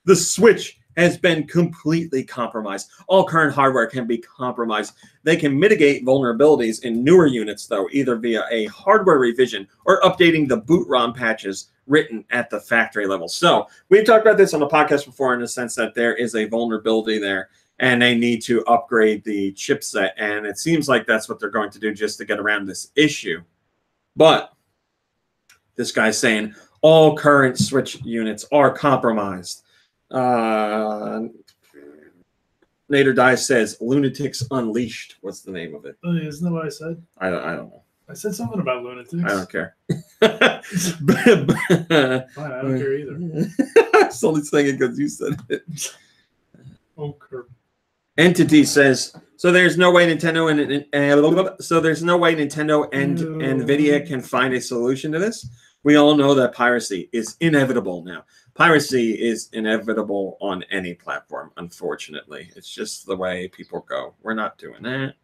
the Switch has been completely compromised. All current hardware can be compromised. They can mitigate vulnerabilities in newer units, though, either via a hardware revision or updating the boot ROM patches written at the factory level. So we've talked about this on the podcast before in the sense that there is a vulnerability there and they need to upgrade the chipset. And it seems like that's what they're going to do just to get around this issue. But this guy's saying all current Switch units are compromised. Nader Dice says Lunatics Unleashed. What's the name of it?
Oh, isn't that what I said?
I don't know.
I said something about lunatics.
I don't care.
Fine, I don't care either.
I was only saying it because you said it.
Oh, Kirby.
Entity says so. There's no way Nintendo and Nvidia can find a solution to this. We all know that piracy is inevitable now. Piracy is inevitable on any platform. Unfortunately, it's just the way people go. We're not doing that.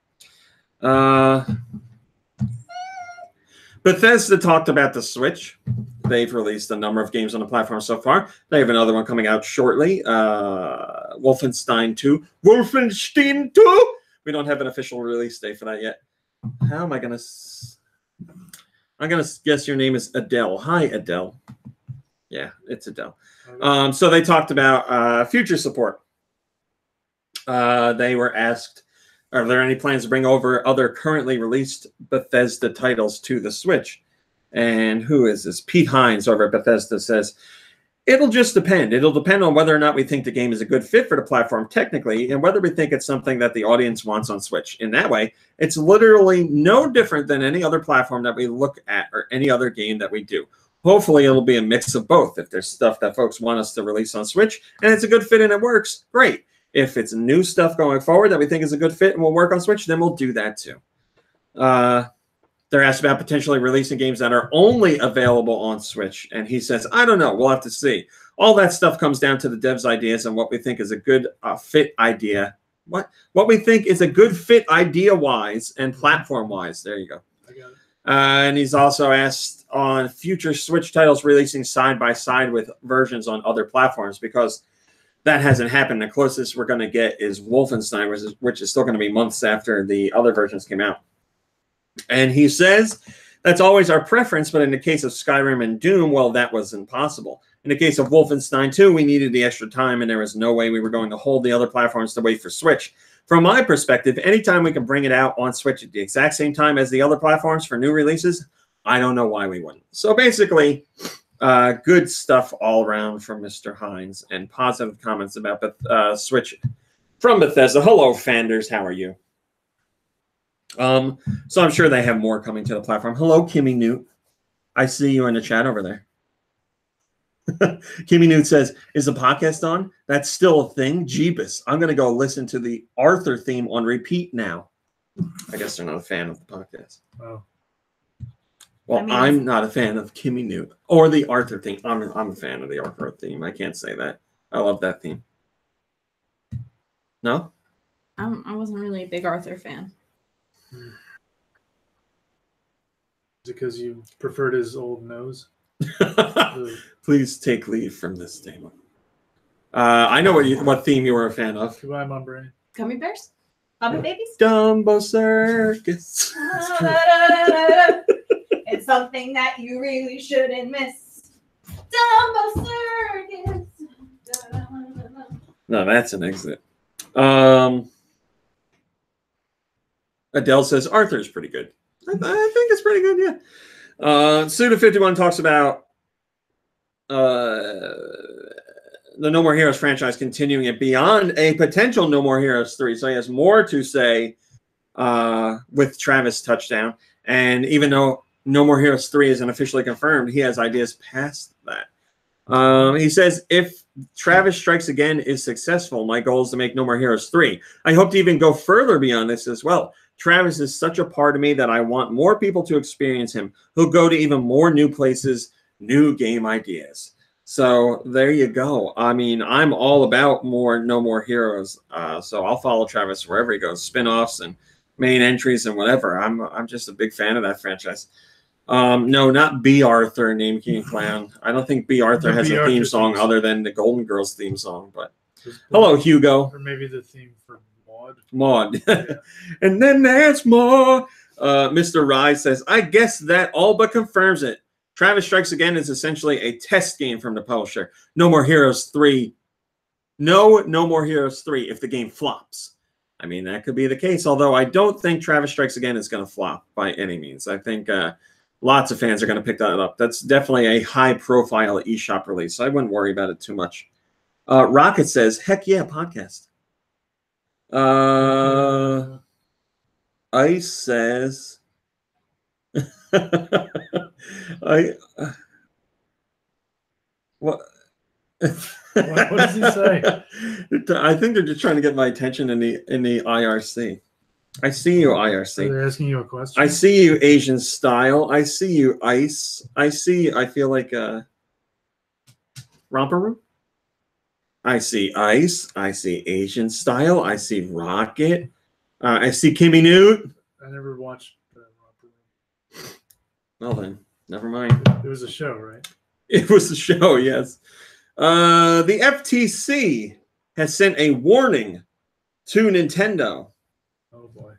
Bethesda talked about the Switch. They've released a number of games on the platform so far. They have another one coming out shortly. Wolfenstein 2. Wolfenstein 2? We don't have an official release date for that yet. How am I going to... I'm going to guess your name is Adele. Hi, Adele. Yeah, it's Adele. So they talked about future support. They were asked, are there any plans to bring over other currently released Bethesda titles to the Switch? And who is this? Pete Hines over at Bethesda says, it'll just depend. It'll depend on whether or not we think the game is a good fit for the platform technically and whether we think it's something that the audience wants on Switch. In that way, it's literally no different than any other platform that we look at or any other game that we do. Hopefully, it'll be a mix of both. If there's stuff that folks want us to release on Switch and it's a good fit and it works, great. If it's new stuff going forward that we think is a good fit and will work on Switch, then we'll do that too. They're asked about potentially releasing games that are only available on Switch. And he says, I don't know. We'll have to see. All that stuff comes down to the devs' ideas and what we think is a good fit idea. What we think is a good fit idea-wise and platform-wise. There you go.
I got it.
And he's also asked on future Switch titles releasing side-by-side with versions on other platforms because that hasn't happened. The closest we're going to get is Wolfenstein, which is still going to be months after the other versions came out. And he says that's always our preference, but in the case of Skyrim and Doom, well, that was impossible. In the case of Wolfenstein 2, we needed the extra time, and there was no way we were going to hold the other platforms to wait for Switch. From my perspective, anytime we can bring it out on Switch at the exact same time as the other platforms for new releases, I don't know why we wouldn't. So basically, good stuff all around from Mr. Hines and positive comments about Switch from Bethesda. Hello, Fanders. How are you? So I'm sure they have more coming to the platform. Hello, Kimmy Newt. I see you in the chat over there. Kimmy Newt says, is the podcast on? That's still a thing? Jeebus. I'm going to go listen to the Arthur theme on repeat now. I guess they're not a fan of the podcast.
Oh.
Well, I'm not a fan of Kimmy Newt or the Arthur theme. I'm a fan of the Arthur theme. I can't say that. I love that theme. No?
I wasn't really a big Arthur fan.
Is it because you preferred his old nose?
Please take leave from this statement. I know what theme you were a fan of.
Goodbye, my brain.
Gummy bears? Puppet babies?
Dumbo Circus.
It's something that you really shouldn't miss. Dumbo Circus.
No, that's an exit. Adele says Arthur's pretty good. I think it's pretty good, yeah. Suda51 talks about the No More Heroes franchise continuing it beyond a potential No More Heroes 3. So he has more to say with Travis Touchdown. And even though No More Heroes 3 isn't officially confirmed, he has ideas past that. He says, if Travis Strikes Again is successful, my goal is to make No More Heroes 3. I hope to even go further beyond this as well. Travis is such a part of me that I want more people to experience him. He'll go to even more new places, new game ideas. So there you go. I mean, I'm all about more No More Heroes. So I'll follow Travis wherever he goes, spinoffs and main entries and whatever. I'm just a big fan of that franchise. No, not B. Arthur, Name King Clown. I don't think B. Arthur has a theme song other than the Golden Girls theme song. But hello, Hugo.
Or maybe the theme for
Maud. Yeah. And then there's more. Mr. Rise says, I guess that all but confirms it. Travis Strikes Again is essentially a test game from the publisher. No More Heroes 3 No More Heroes 3 if the game flops. I mean, that could be the case, although I don't think Travis Strikes Again is going to flop by any means. I think lots of fans are going to pick that up. That's definitely a high-profile eShop release, so I wouldn't worry about it too much. Rocket says, heck yeah, podcast. Ice says... What?
What does he say?
I think they're just trying to get my attention in the IRC. I see you, IRC.
Are they asking you a question?
I see you, Asian Style. I see you, Ice. I feel like Romper Room. I see Ice. I see Asian Style. I see Rocket. I see Kimmy Newt.
I never watched Romper Room.
Well then, never mind.
It was a show, right?
It was a show, yes. The FTC has sent a warning to Nintendo.
Oh boy.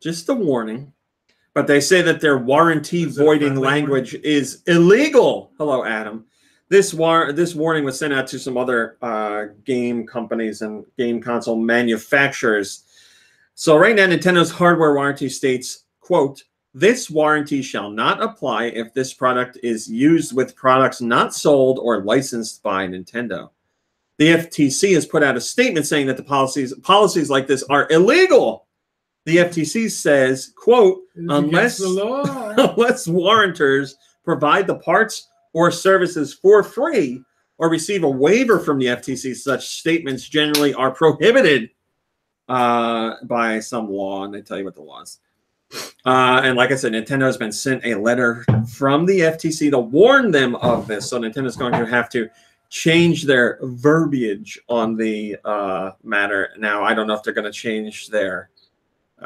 Just a warning. But they say that their warranty voiding language is illegal. Hello, Adam. This warning was sent out to some other game companies and game console manufacturers. So right now, Nintendo's hardware warranty states, quote, "This warranty shall not apply if this product is used with products not sold or licensed by Nintendo." The FTC has put out a statement saying that the policies like this are illegal. The FTC says, quote, unless warrantors provide the parts or services for free or receive a waiver from the FTC, such statements generally are prohibited by some law, and they tell you what the law is. And like I said, Nintendo has been sent a letter from the FTC to warn them of this. So Nintendo's going to have to change their verbiage on the matter. Now, I don't know if they're going to change their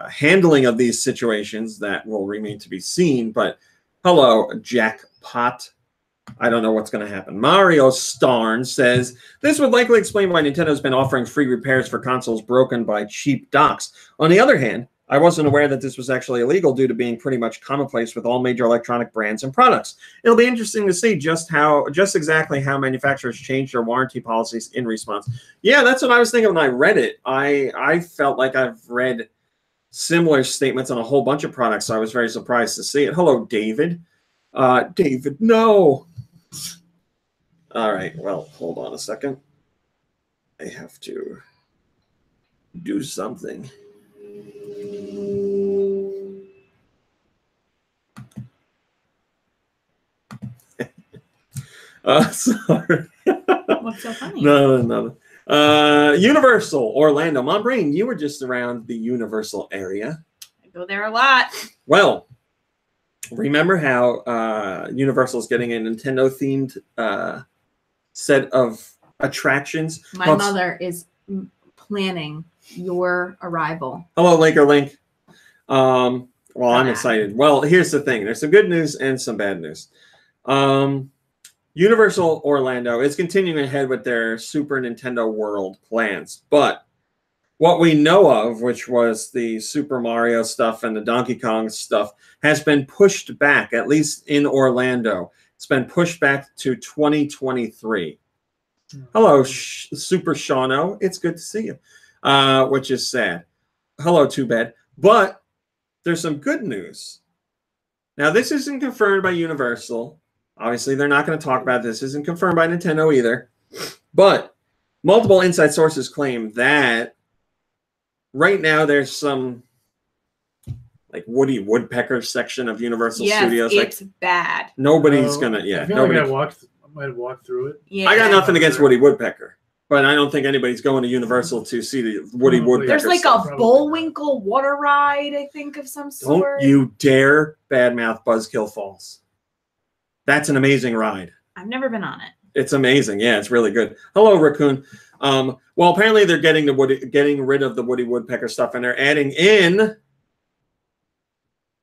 handling of these situations. That will remain to be seen. But hello, Jackpot. I don't know what's going to happen. Mario Starn says, this would likely explain why Nintendo's been offering free repairs for consoles broken by cheap docks. On the other hand, I wasn't aware that this was actually illegal due to being pretty much commonplace with all major electronic brands and products. It'll be interesting to see just exactly how manufacturers change their warranty policies in response. Yeah, that's what I was thinking when I read it. I felt like I've read similar statements on a whole bunch of products, so I was very surprised to see it. Hello, David. David, no. All right, well, hold on a second. I have to do something. Sorry.
What's so funny?
No. Universal Orlando. Mom Brain, you were just around the Universal area.
I go there a lot.
Well, remember how Universal's getting a Nintendo-themed set of attractions?
My mother is planning your arrival.
Hello, Laker Link. Well, I'm excited. Well, here's the thing. There's some good news and some bad news. Universal Orlando is continuing ahead with their Super Nintendo World plans. But what we know of, which was the Super Mario stuff and the Donkey Kong stuff, has been pushed back, at least in Orlando. It's been pushed back to 2023. Hello, Super Shauno. It's good to see you, which is sad. Hello, Too Bad. But there's some good news. Now, this isn't confirmed by Universal. Obviously, they're not going to talk about this. This isn't confirmed by Nintendo either. But multiple inside sources claim that right now there's some like Woody Woodpecker section of Universal Studios.
It's
like,
bad.
Nobody's going to,
I feel like I might have walked through it.
Yeah.
I got nothing against Woody Woodpecker. But I don't think anybody's going to Universal to see the Woody Woodpecker.
There's like
stuff.
a Bullwinkle water ride, I think, of some sort.
Don't you dare badmouth Buzzkill Falls. That's an amazing ride.
I've never been on it.
It's amazing. Yeah, it's really good. Hello, Raccoon. Well, apparently they're getting rid of the Woody Woodpecker stuff, and they're adding in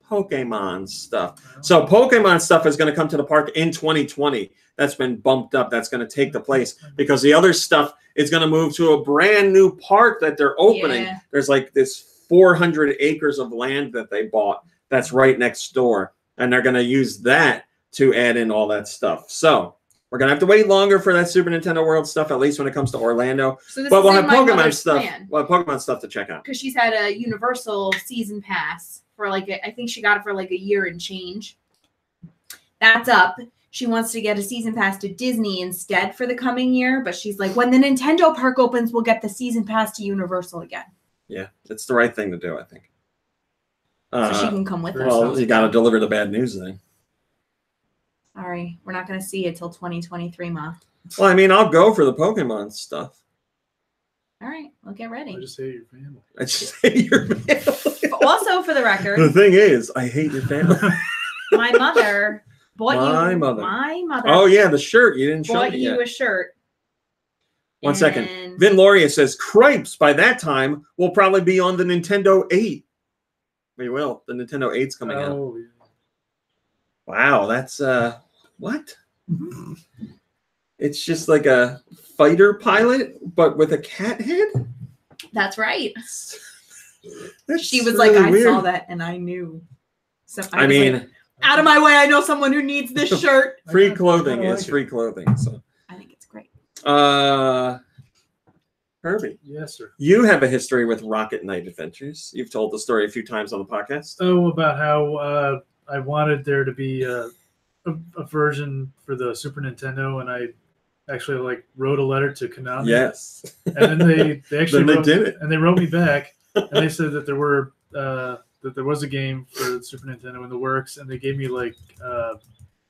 Pokemon stuff. So Pokemon stuff is going to come to the park in 2020. That's been bumped up. That's going to take the place because the other stuff is going to move to a brand new park that they're opening. Yeah. There's like this 400 acres of land that they bought that's right next door, and they're going to use that to add in all that stuff. So We're gonna have to wait longer for that Super Nintendo World stuff, at least when it comes to Orlando.
So this
but we'll
is
have
in my
Pokemon
mother's
stuff.
plan.
We'll have Pokemon stuff to check out.
Because she's had a Universal season pass for like I think she got it for like a year and change. That's up. She wants to get a season pass to Disney instead for the coming year, but she's like, when the Nintendo park opens, we'll get the season pass to Universal again.
Yeah, it's the right thing to do, I think.
So she can come with us.
Well, you got to deliver the bad news then.
Sorry, we're not going to see it till 2023, Ma.
Well, I mean, I'll go for the Pokemon stuff.
All right, we'll get ready.
I just hate your family.
I just hate your family.
Also, for the record,
the thing is, I hate your family.
my mother bought
My
you.
mother.
My mother.
Oh yeah, the shirt you didn't show
bought
me
you
yet.
a shirt.
One second. Vin Loria says, "Cripes, by that time, we'll probably be on the Nintendo 8." We will. The Nintendo 8's coming out.
Yeah.
Wow, that's what? It's just like a fighter pilot, but with a cat head?
That's right.
That's
She was
really
like, I
weird.
saw that and I knew. So
I mean,
like, out of my way, I know someone who needs this shirt.
free clothing
I
is
like
free clothing. So
I think it's great.
Herbie,
Yes, sir.
you have a history with Rocket Knight Adventures. You've told the story a few times on the podcast.
Oh, about how I wanted there to be a version for the Super Nintendo, and I actually like wrote a letter to Konami.
Yes.
And then they actually
Then they did it.
and they wrote me back, and they said that there was a game for the Super Nintendo in the works, and they gave me like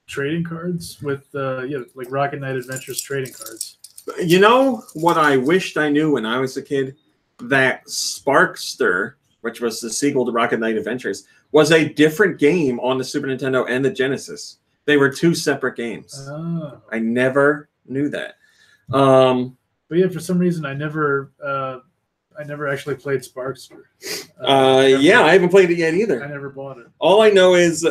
trading cards with like Rocket Knight Adventures trading cards.
You know what I wished I knew when I was a kid? That Sparkster, which was the sequel to Rocket Knight Adventures, was a different game on the Super Nintendo and the Genesis. They were two separate games.
Oh.
I never knew that.
But yeah, for some reason I never actually played Sparkster.
Yeah, I haven't played it yet either.
I never bought it.
All I know is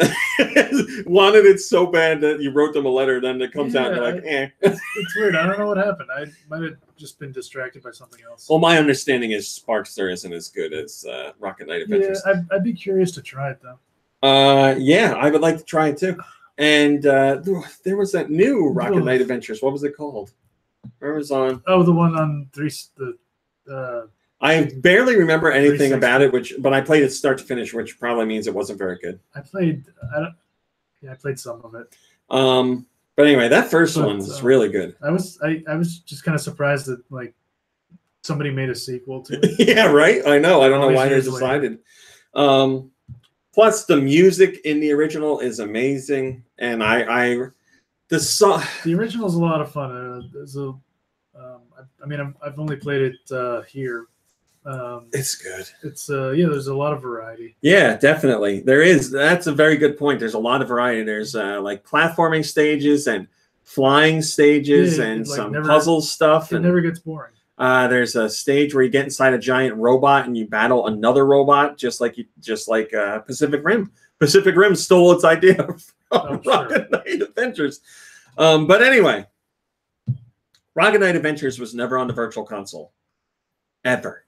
wanted it so bad that you wrote them a letter, then it comes out and you're like, eh.
It's weird. I don't know what happened. I might have just been distracted by something else.
Well, my understanding is Sparkster isn't as good as Rocket Knight Adventures.
Yeah, I'd be curious to try it though.
Yeah, I would like to try it too. And there was that new Rocket Knight Adventures. What was it called? Where was on?
Oh, the one on
I barely remember anything
360.
about it, but I played it start to finish, which probably means it wasn't very good.
I played some of it.
But anyway, that first one's really good.
I was just kind of surprised that like somebody made a sequel to it.
Yeah, right. I know. I don't know why they
years later.
decided. Plus, the music in the original is amazing, and the song.
The original's a lot of fun. I've only played it here.
It's good.
It's there's a lot of variety.
Yeah, definitely. There is. That's a very good point. There's a lot of variety. There's like platforming stages and flying stages and
like
some puzzle stuff.
It never gets boring.
There's a stage where you get inside a giant robot and you battle another robot, just like Pacific Rim. Pacific Rim stole its idea from Rocket Knight Adventures. But anyway, Rocket Knight Adventures was never on the Virtual Console, ever.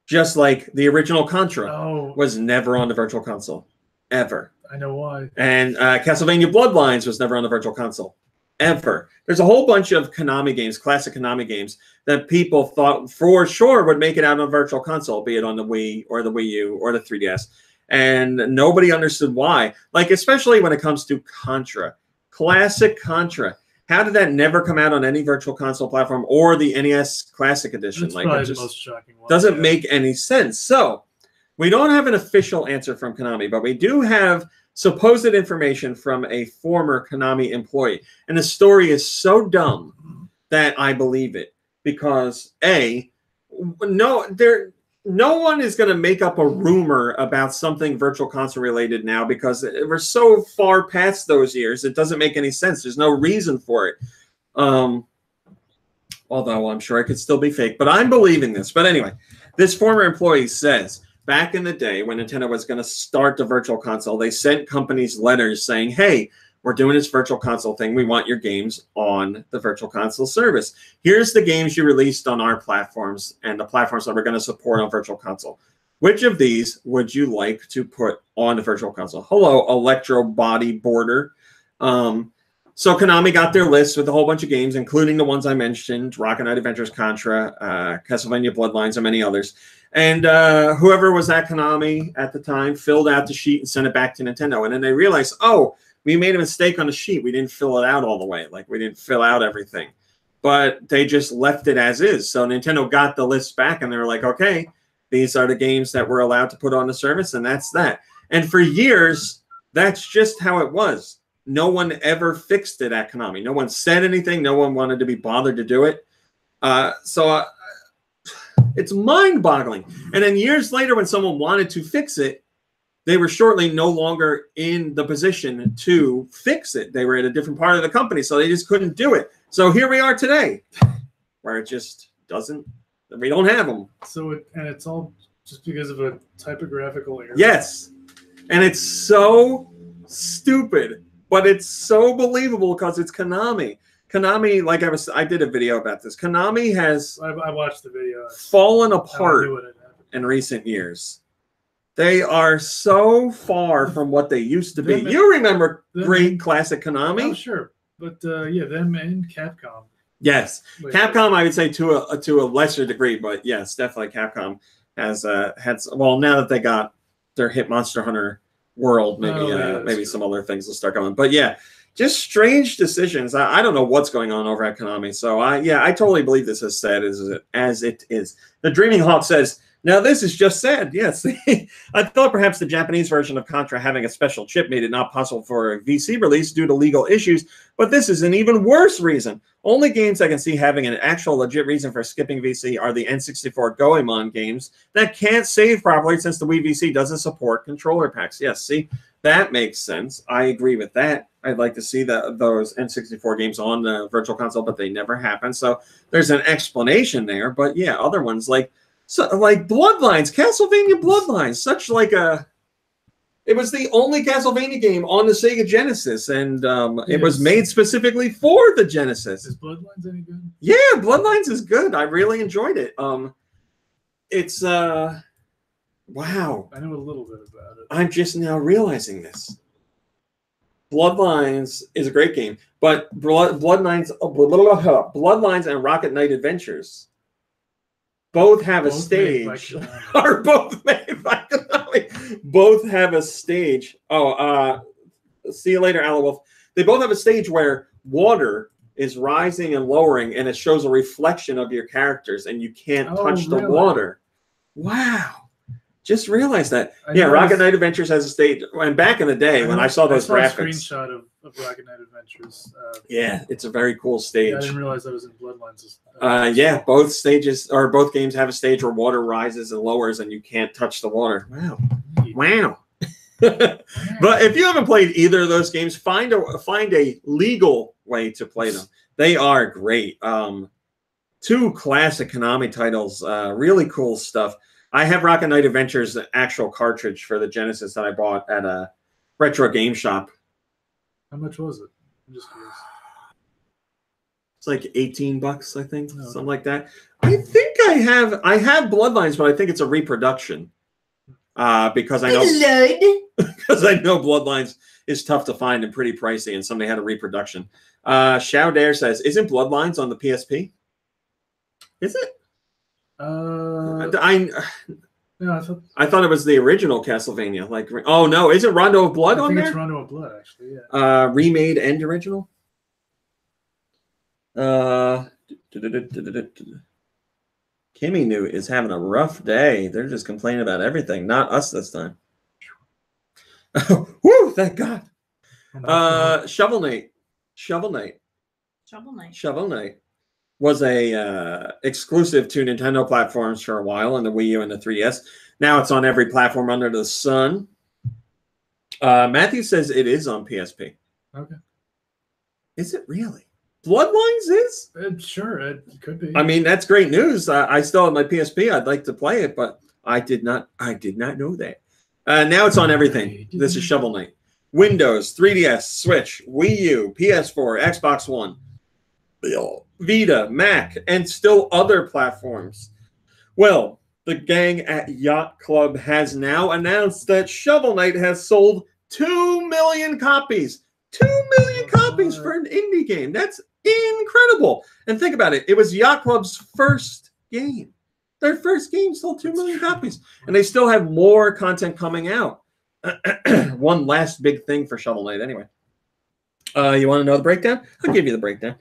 Just like the original Contra was never on the Virtual Console, ever.
I know why.
And Castlevania Bloodlines was never on the Virtual Console, ever. There's a whole bunch of Konami games, classic Konami games, that people thought for sure would make it out on a Virtual Console, be it on the Wii or the Wii U or the 3DS. And nobody understood why. Like, especially when it comes to Contra. Classic Contra. How did that never come out on any Virtual Console platform or the NES Classic Edition?
That's probably the most shocking one.
Doesn't make any sense. So, we don't have an official answer from Konami, but we do have supposed information from a former Konami employee. And the story is so dumb that I believe it. Because, no one is going to make up a rumor about something Virtual Console related now because we're so far past those years. It doesn't make any sense. There's no reason for it. Although I'm sure it could still be fake, but I'm believing this. But anyway, this former employee says back in the day when Nintendo was going to start the Virtual Console, they sent companies letters saying, hey, we're doing this Virtual Console thing. We want your games on the Virtual Console service. Here's the games you released on our platforms and the platforms that we're going to support on Virtual Console. Which of these would you like to put on the Virtual Console? Hello, Electro Body Border. So Konami got their list with a whole bunch of games, including the ones I mentioned, Rocket Knight Adventures, Contra, Castlevania Bloodlines, and many others. And whoever was at Konami at the time filled out the sheet and sent it back to Nintendo. And then they realized, oh, we made a mistake on the sheet. We didn't fill it out all the way. Like, we didn't fill out everything. But they just left it as is. So Nintendo got the list back, and they were like, okay, these are the games that we're allowed to put on the service, and that's that. And for years, that's just how it was. No one ever fixed it at Konami. No one said anything. No one wanted to be bothered to do it. It's mind-boggling. And then years later, when someone wanted to fix it, they were shortly no longer in the position to fix it. They were at a different part of the company, so they just couldn't do it. So here we are today, where it just doesn't, we don't have them.
So it's all just because of a typographical error.
Yes. And it's so stupid, but it's so believable because it's Konami. Konami, like I did a video about this. Konami has
I watched the video.
Fallen apart in recent years. They are so far from what they used to be. You remember great classic Konami?
Oh, sure. But yeah, them and Capcom.
Yes, Capcom. I would say to a lesser degree, but yes, definitely Capcom has had. Well, now that they got their hit Monster Hunter World, maybe maybe some other things will start going. But yeah, just strange decisions. I don't know what's going on over at Konami. So I totally believe this is sad as it is. The Dreaming Hawk says, now this is just sad. Yes, I thought perhaps the Japanese version of Contra having a special chip made it not possible for a VC release due to legal issues, but this is an even worse reason. Only games I can see having an actual legit reason for skipping VC are the N64 Goemon games that can't save properly since the Wii VC doesn't support controller packs. Yes, see, that makes sense. I agree with that. I'd like to see those N64 games on the Virtual Console, but they never happen. So there's an explanation there. But yeah, other ones like Bloodlines, Castlevania Bloodlines, such like a. It was the only Castlevania game on the Sega Genesis, and it was made specifically for the Genesis.
Is Bloodlines any good?
Yeah, Bloodlines is good. I really enjoyed it. It's wow.
I know a little bit about it.
I'm just now realizing this. Bloodlines is a great game, but Bloodlines and Rocket Knight Adventures both have a stage. Are both made by Konami. Both have a stage. Oh, see you later, Alan Wolf. They both have a stage where water is rising and lowering, and it shows a reflection of your characters, and you can't touch the water. Wow. Just realized that. Yeah, Rocket Knight Adventures has a stage. And back in the day, when I saw those graphics.
A screenshot of Rocket Knight Adventures.
Yeah, it's a very cool stage.
Yeah, I didn't realize that was in Bloodlines.
Yeah, both stages, or both games have a stage where water rises and lowers, and you can't touch the water. Wow. Wow. But if you haven't played either of those games, find a legal way to play them. They are great. Two classic Konami titles, really cool stuff. I have Rocket Knight Adventures, the actual cartridge for the Genesis that I bought at a retro game shop.
How much was it? I'm just curious.
It's like $18, I think, something like that. I think I have Bloodlines, but I think it's a reproduction because I know because I know Bloodlines is tough to find and pretty pricey, and somebody had a reproduction. Shao Dare says, "Isn't Bloodlines on the PSP? Is it?" I thought it was the original Castlevania. Like, oh no, is it Rondo of Blood on there? I think
it's Rondo of Blood, actually. Yeah.
Remade and original. Kimmy New is having a rough day. They're just complaining about everything, not us this time. Woo! Thank God. Shovel Knight was a exclusive to Nintendo platforms for a while on the Wii U and the 3DS. Now it's on every platform under the sun. Matthew says it is on PSP.
Okay.
Is it really? Bloodlines is?
Sure, it could be.
I mean, that's great news. I still have my PSP. I'd like to play it, but I did not know that. Now it's on everything. This is Shovel Knight. Windows, 3DS, Switch, Wii U, PS4, Xbox One, Vita, Mac, and still other platforms. Well, the gang at Yacht Club has now announced that Shovel Knight has sold 2 million copies. 2 million copies for an indie game. That's incredible. And think about it. It was Yacht Club's first game. Their first game sold 2 million copies. And they still have more content coming out. One last big thing for Shovel Knight anyway. You want to know the breakdown? I'll give you the breakdown.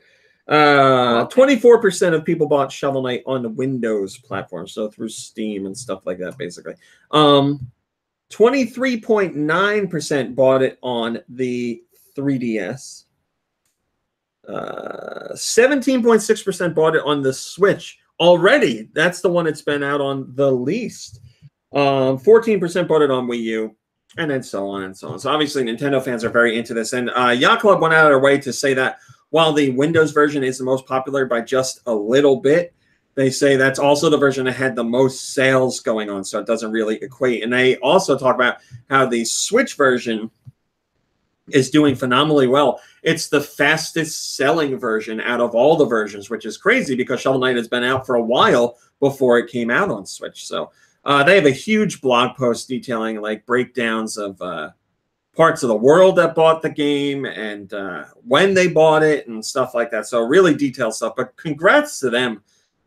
24% of people bought Shovel Knight on the Windows platform, so through Steam and stuff like that, basically. 23.9% bought it on the 3DS. 17.6% bought it on the Switch already. That's the one that's been out on the least. 14% bought it on Wii U, and then so on and so on. So obviously Nintendo fans are very into this. And Yacht Club went out of their way to say that while the Windows version is the most popular by just a little bit, they say that's also the version that had the most sales going on, so it doesn't really equate. And they also talk about how the Switch version is doing phenomenally well. It's the fastest selling version out of all the versions, which is crazy because Shovel Knight has been out for a while before it came out on Switch. So they have a huge blog post detailing like breakdowns of parts of the world that bought the game and when they bought it and stuff like that. So really detailed stuff, but congrats to them.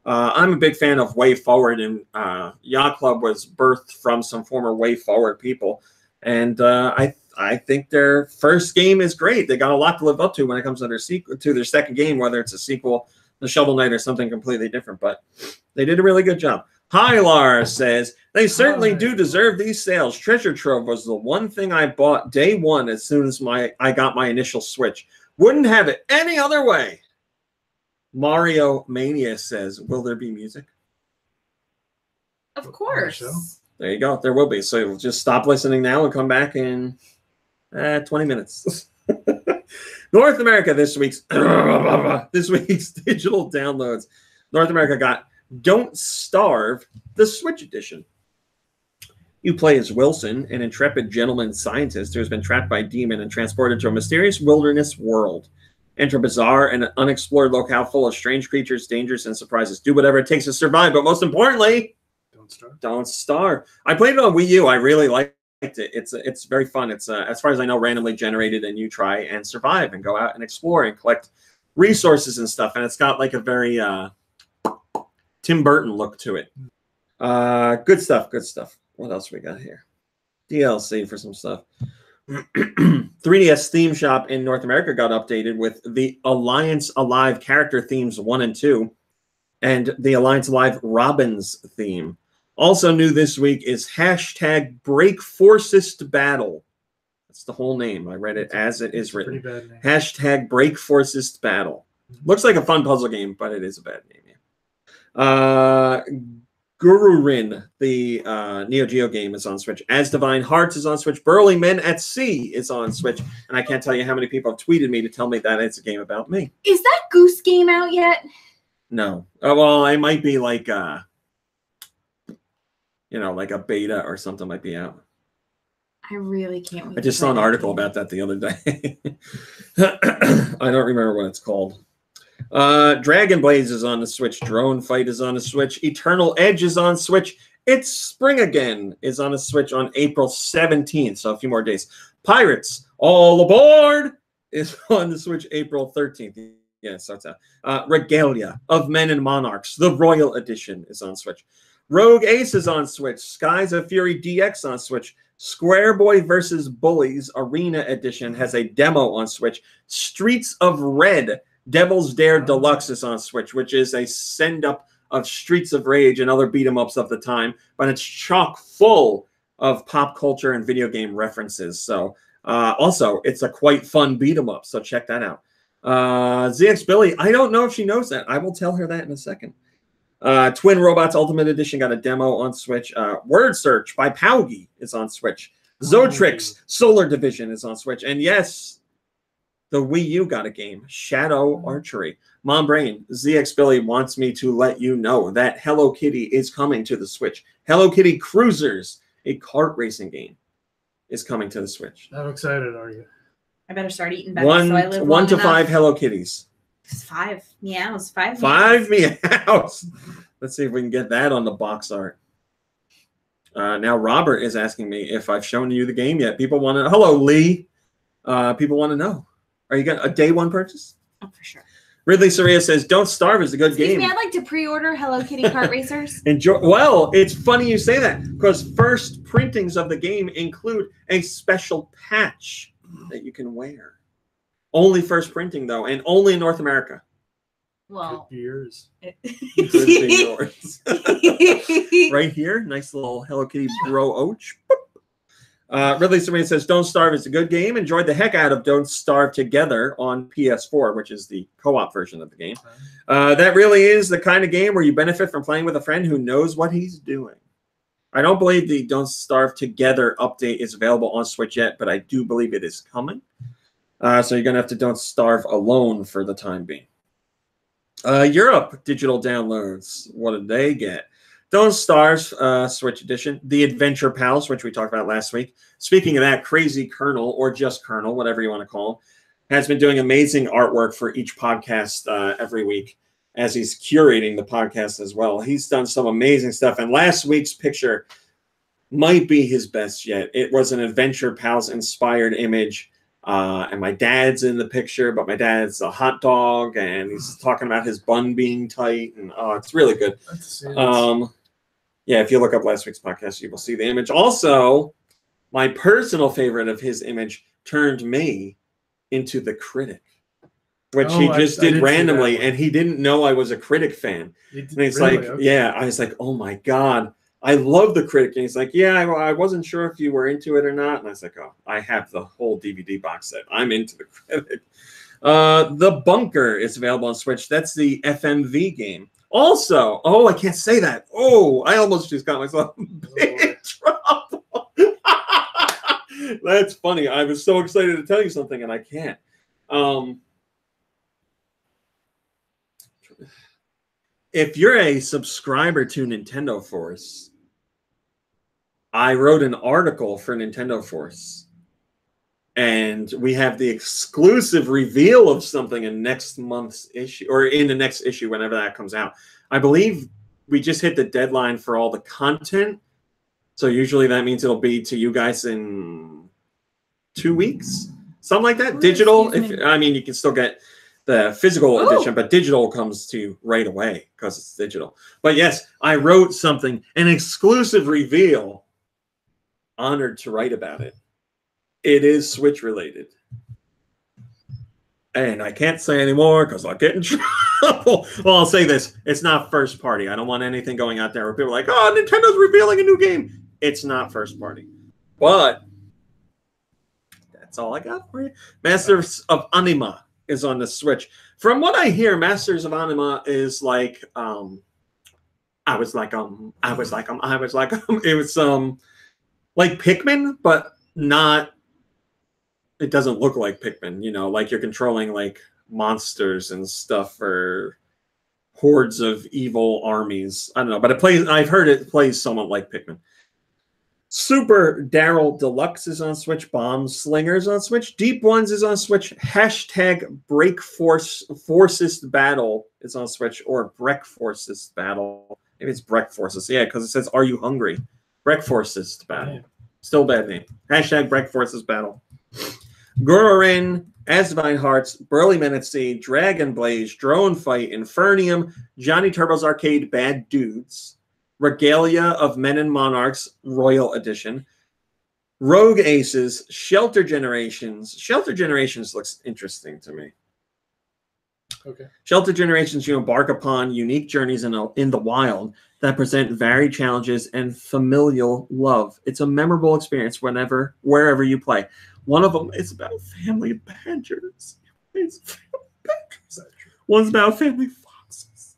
I'm a big fan of Way Forward, and Yacht Club was birthed from some former Way Forward people. And I think their first game is great. They got a lot to live up to when it comes to their second game, whether it's a sequel to Shovel Knight or something completely different. But they did a really good job. Hi, Lars says, they certainly do deserve these sales. Treasure Trove was the one thing I bought day one as soon as I got my initial Switch. Wouldn't have it any other way. Mario Mania says, will there be music?
Of course.
There you go. There will be. So just stop listening now and come back in 20 minutes. North America this week's digital downloads. North America got Don't Starve, the Switch edition. You play as Wilson, an intrepid gentleman scientist who has been trapped by a demon and transported to a mysterious wilderness world. Enter a bizarre and unexplored locale full of strange creatures, dangers, and surprises. Do whatever it takes to survive, but most importantly, don't starve. I played it on Wii U. I really liked it. It's very fun. It's as far as I know, randomly generated, and you try and survive and go out and explore and collect resources and stuff. And it's got like a very Tim Burton look to it. Good stuff. Good stuff. What else we got here? DLC for some stuff. 3DS theme shop in North America got updated with the Alliance Alive character themes 1 and 2 and the Alliance Alive Robins theme. Also new this week is hashtag Break Forcist Battle. That's the whole name. I read it as it is written.
Pretty bad name.
Hashtag Break Forcist Battle. Looks like a fun puzzle game, but it is a bad name. Yeah. Gururin, the Neo Geo game, is on Switch. As Divine Hearts is on Switch. Burly Men at Sea is on Switch. And I can't tell you how many people have tweeted me to tell me that it's a game about me.
Is that Goose Game out yet?
No. Well, it might be like, like a beta or something might be out.
I really can't wait.
I just saw an article about that the other day. I don't remember what it's called. Dragon Blaze is on the Switch. Drone Fight is on the Switch. Eternal Edge is on Switch. It's Spring Again is on the Switch on April 17th, so a few more days. Pirates All Aboard is on the Switch April 13th. Yeah, so it's out. Regalia of Men and Monarchs, the Royal Edition, is on Switch. Rogue Ace is on Switch. Skies of Fury DX on Switch. Square Boy vs. Bullies Arena Edition has a demo on Switch. Streets of Red Devil's Dare Deluxe is on Switch, which is a send-up of Streets of Rage and other beat-em-ups of the time, but it's chock full of pop culture and video game references. So also, it's a quite fun beat-em-up, so check that out. ZX Billy, I don't know if she knows that. I will tell her that in a second. Twin Robots Ultimate Edition got a demo on Switch. Word Search by Paugi is on Switch. Zotrix Solar Division is on Switch. And yes, the Wii U got a game, Shadow Archery. Mom Brain, ZX Billy wants me to let you know that Hello Kitty is coming to the Switch. Hello Kitty Cruisers, a kart racing game, is coming to the Switch.
How excited are you?
I better start eating better.
One to 5 Hello Kitties.
It's 5 meows. 5
meows. Let's see if we can get that on the box art. Now Robert is asking me if I've shown you the game yet. People want to. Hello, Lee. People want to know. Are you going to a day one purchase?
Oh, for sure.
Ridley Soria says, "Don't Starve" is a good
Excuse
game.
me, I'd like to pre-order Hello Kitty Kart Racers.
Enjoy. Well, it's funny you say that because first printings of the game include a special patch that you can wear. Only first printing though, and only in North America.
Could
Well,
be yours.
Could be yours. Right here, nice little Hello Kitty Bro Ouch. Ridley Soria says, "Don't Starve" is a good game. Enjoyed the heck out of Don't Starve Together on PS4, which is the co-op version of the game. That really is the kind of game where you benefit from playing with a friend who knows what he's doing. I don't believe the Don't Starve Together update is available on Switch yet, but I do believe it is coming. So you're going to have to Don't Starve alone for the time being. Europe digital downloads. What did they get? Don't Starve Switch Edition, the Adventure Pals, which we talked about last week. Speaking of that, Crazy Colonel, or just Colonel, whatever you want to call him, has been doing amazing artwork for each podcast every week as he's curating the podcast as well. He's done some amazing stuff, and last week's picture might be his best yet. It was an Adventure Pals inspired image, and my dad's in the picture, but my dad's a hot dog, and he's talking about his bun being tight, and it's really good. Yeah, if you look up last week's podcast, you will see the image. Also, my personal favorite of his image turned me into the critic, which he just did randomly, and he didn't know I was a critic fan. And he's really? Like, okay. Yeah, I was like, oh my God, I love the critic. And he's like, yeah, I wasn't sure if you were into it or not. And I was like, oh, I have the whole DVD box set. I'm into the critic. The Bunker is available on Switch. That's the FMV game. Also, oh, I can't say that. Oh, I almost just got myself in big trouble. That's funny. I was so excited to tell you something, and I can't. If you're a subscriber to Nintendo Force, I wrote an article for Nintendo Force, and we have the exclusive reveal of something in next month's issue, or in the next issue, whenever that comes out. I believe we just hit the deadline for all the content. So usually that means it'll be to you guys in 2 weeks, something like that. Digital, I mean, you can still get the physical edition, but digital comes to you right away because it's digital. But yes, I wrote something, an exclusive reveal. Honored to write about it. It is Switch related. And I can't say anymore because I'll get in trouble. Well, I'll say this. It's not first party. I don't want anything going out there where people are like, oh, Nintendo's revealing a new game. It's not first party. But that's all I got for you. Masters of Anima is on the Switch. From what I hear, Masters of Anima is like, it was like Pikmin, but not, it doesn't look like Pikmin, you know, like you're controlling like monsters and stuff or hordes of evil armies. I don't know, but it plays, I've heard it plays somewhat like Pikmin. Super Daryl Deluxe is on Switch. Bomb Slingers on Switch. Deep Ones is on Switch. Hashtag Break Forces Battle is on Switch, or Break Forces Battle. Maybe it's Break Forces. Yeah, because it says, are you hungry? Break Forces Battle. Still bad name. Hashtag Break Forces Battle. Gururin, Asvine Hearts, Burly Men at Sea, Dragon Blaze, Drone Fight, Infernium, Johnny Turbo's Arcade Bad Dudes, Regalia of Men and Monarchs Royal Edition, Rogue Aces, Shelter Generations. Shelter Generations looks interesting to me.
Okay. Shelter Generations,
you embark upon unique journeys in the wild that present varied challenges and familial love. It's a memorable experience wherever you play. One of them is about family badgers. One's about family foxes.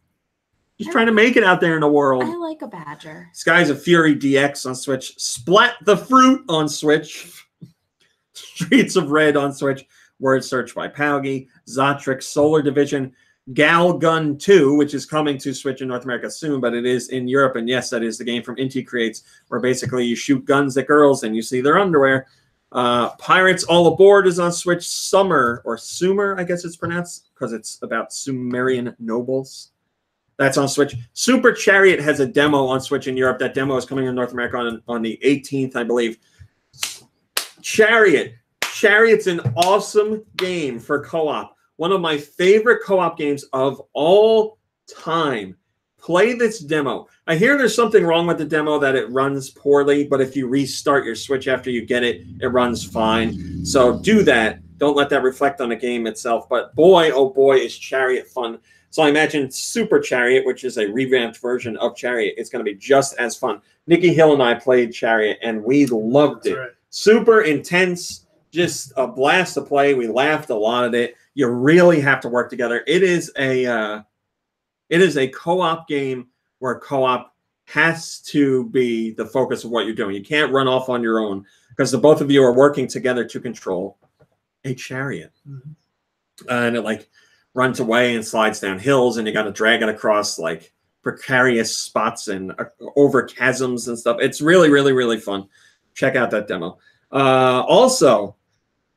Just trying to make it out there in the world.
I like a badger.
Skies of Fury DX on Switch. Splat the Fruit on Switch. Streets of Red on Switch. Word Search by Paugi. Zotrix Solar Division. Gal Gun 2, which is coming to Switch in North America soon, but it is in Europe. And yes, that is the game from Inti Creates, where basically you shoot guns at girls and you see their underwear. Pirates All Aboard is on Switch. Sumer, I guess it's pronounced, because it's about Sumerian nobles. That's on Switch. Super Chariot has a demo on Switch in Europe. That demo is coming in North America on the 18th, I believe. Chariot. Chariot's an awesome game for co-op. One of my favorite co-op games of all time. Play this demo. I hear there's something wrong with the demo, that it runs poorly, but if you restart your Switch after you get it, it runs fine. So do that. Don't let that reflect on the game itself. But boy, oh boy, is Chariot fun. So I imagine Super Chariot, which is a revamped version of Chariot, is going to be just as fun. Nikki Hill and I played Chariot, and we loved it. Right. Super intense, just a blast to play. We laughed a lot at it. You really have to work together. It is a co-op game where co-op has to be the focus of what you're doing. You can't run off on your own because the both of you are working together to control a chariot. Mm-hmm. And it like runs away and slides down hills, and you got to drag it across like precarious spots and over chasms and stuff. It's really, really, really fun. Check out that demo. Also,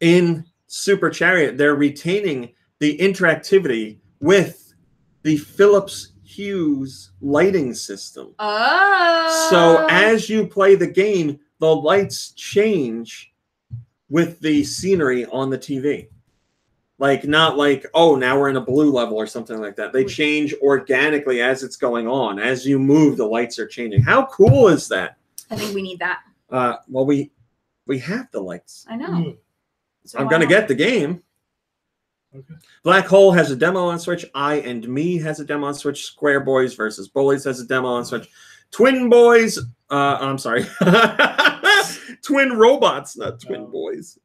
in Super Chariot, they're retaining the interactivity with the Philips Hue lighting system.
Oh.
So as you play the game, the lights change with the scenery on the TV. Like, not like, oh, now we're in a blue level or something like that. They change organically as it's going on. As you move, the lights are changing. How cool is that?
I think we need that.
Well, we have the lights.
I know. So
I'm going to get the game. Okay. Black Hole has a demo on Switch. I and Me has a demo on Switch. Square Boys versus Bullies has a demo on Switch. Twin Boys, I'm sorry. Twin Robots, not Twin Boys.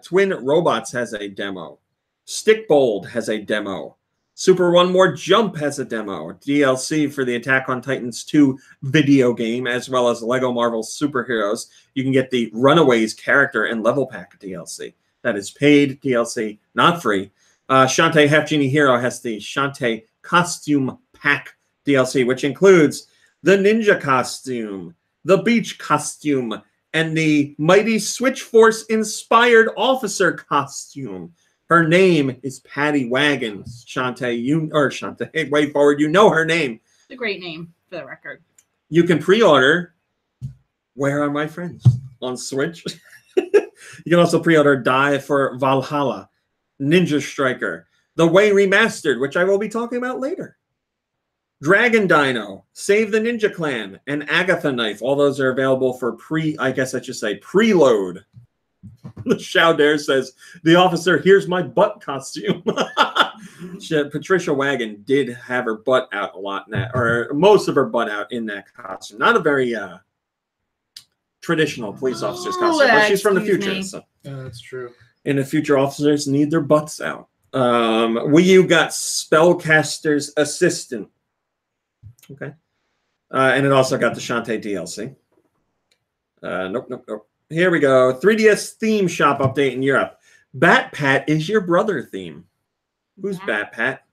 Twin Robots has a demo. Stick Bold has a demo. Super One More Jump has a demo. DLC for the Attack on Titans 2 video game, as well as Lego Marvel Superheroes. You can get the Runaways character and level pack DLC. That is paid DLC, not free. Shantae Half Genie Hero has the Shantae Costume Pack DLC, which includes the ninja costume, the beach costume, and the Mighty Switch Force inspired officer costume. Her name is Patty Wagons. Shantae, way forward, you know her name.
It's a great name, for the record.
You can pre-order Where Are My Friends on Switch. You can also pre-order Die for Valhalla, Ninja Striker, The Way Remastered, which I will be talking about later. Dragon Dino, Save the Ninja Clan, and Agatha Knife. All those are available for preload. Shao Dare says, the officer, here's my butt costume. Patricia Wagon did have her butt out a lot in that, or most of her butt out in that costume. Not a very traditional police officer's costume, but she's from the future. So.
That's true.
And the future officers need their butts out. Wii U got Spellcaster's Assistant. Okay. And it also got the Shantae DLC. Nope. Here we go. 3DS theme shop update in Europe. Bat Pat is your brother theme. Who's Bat Pat?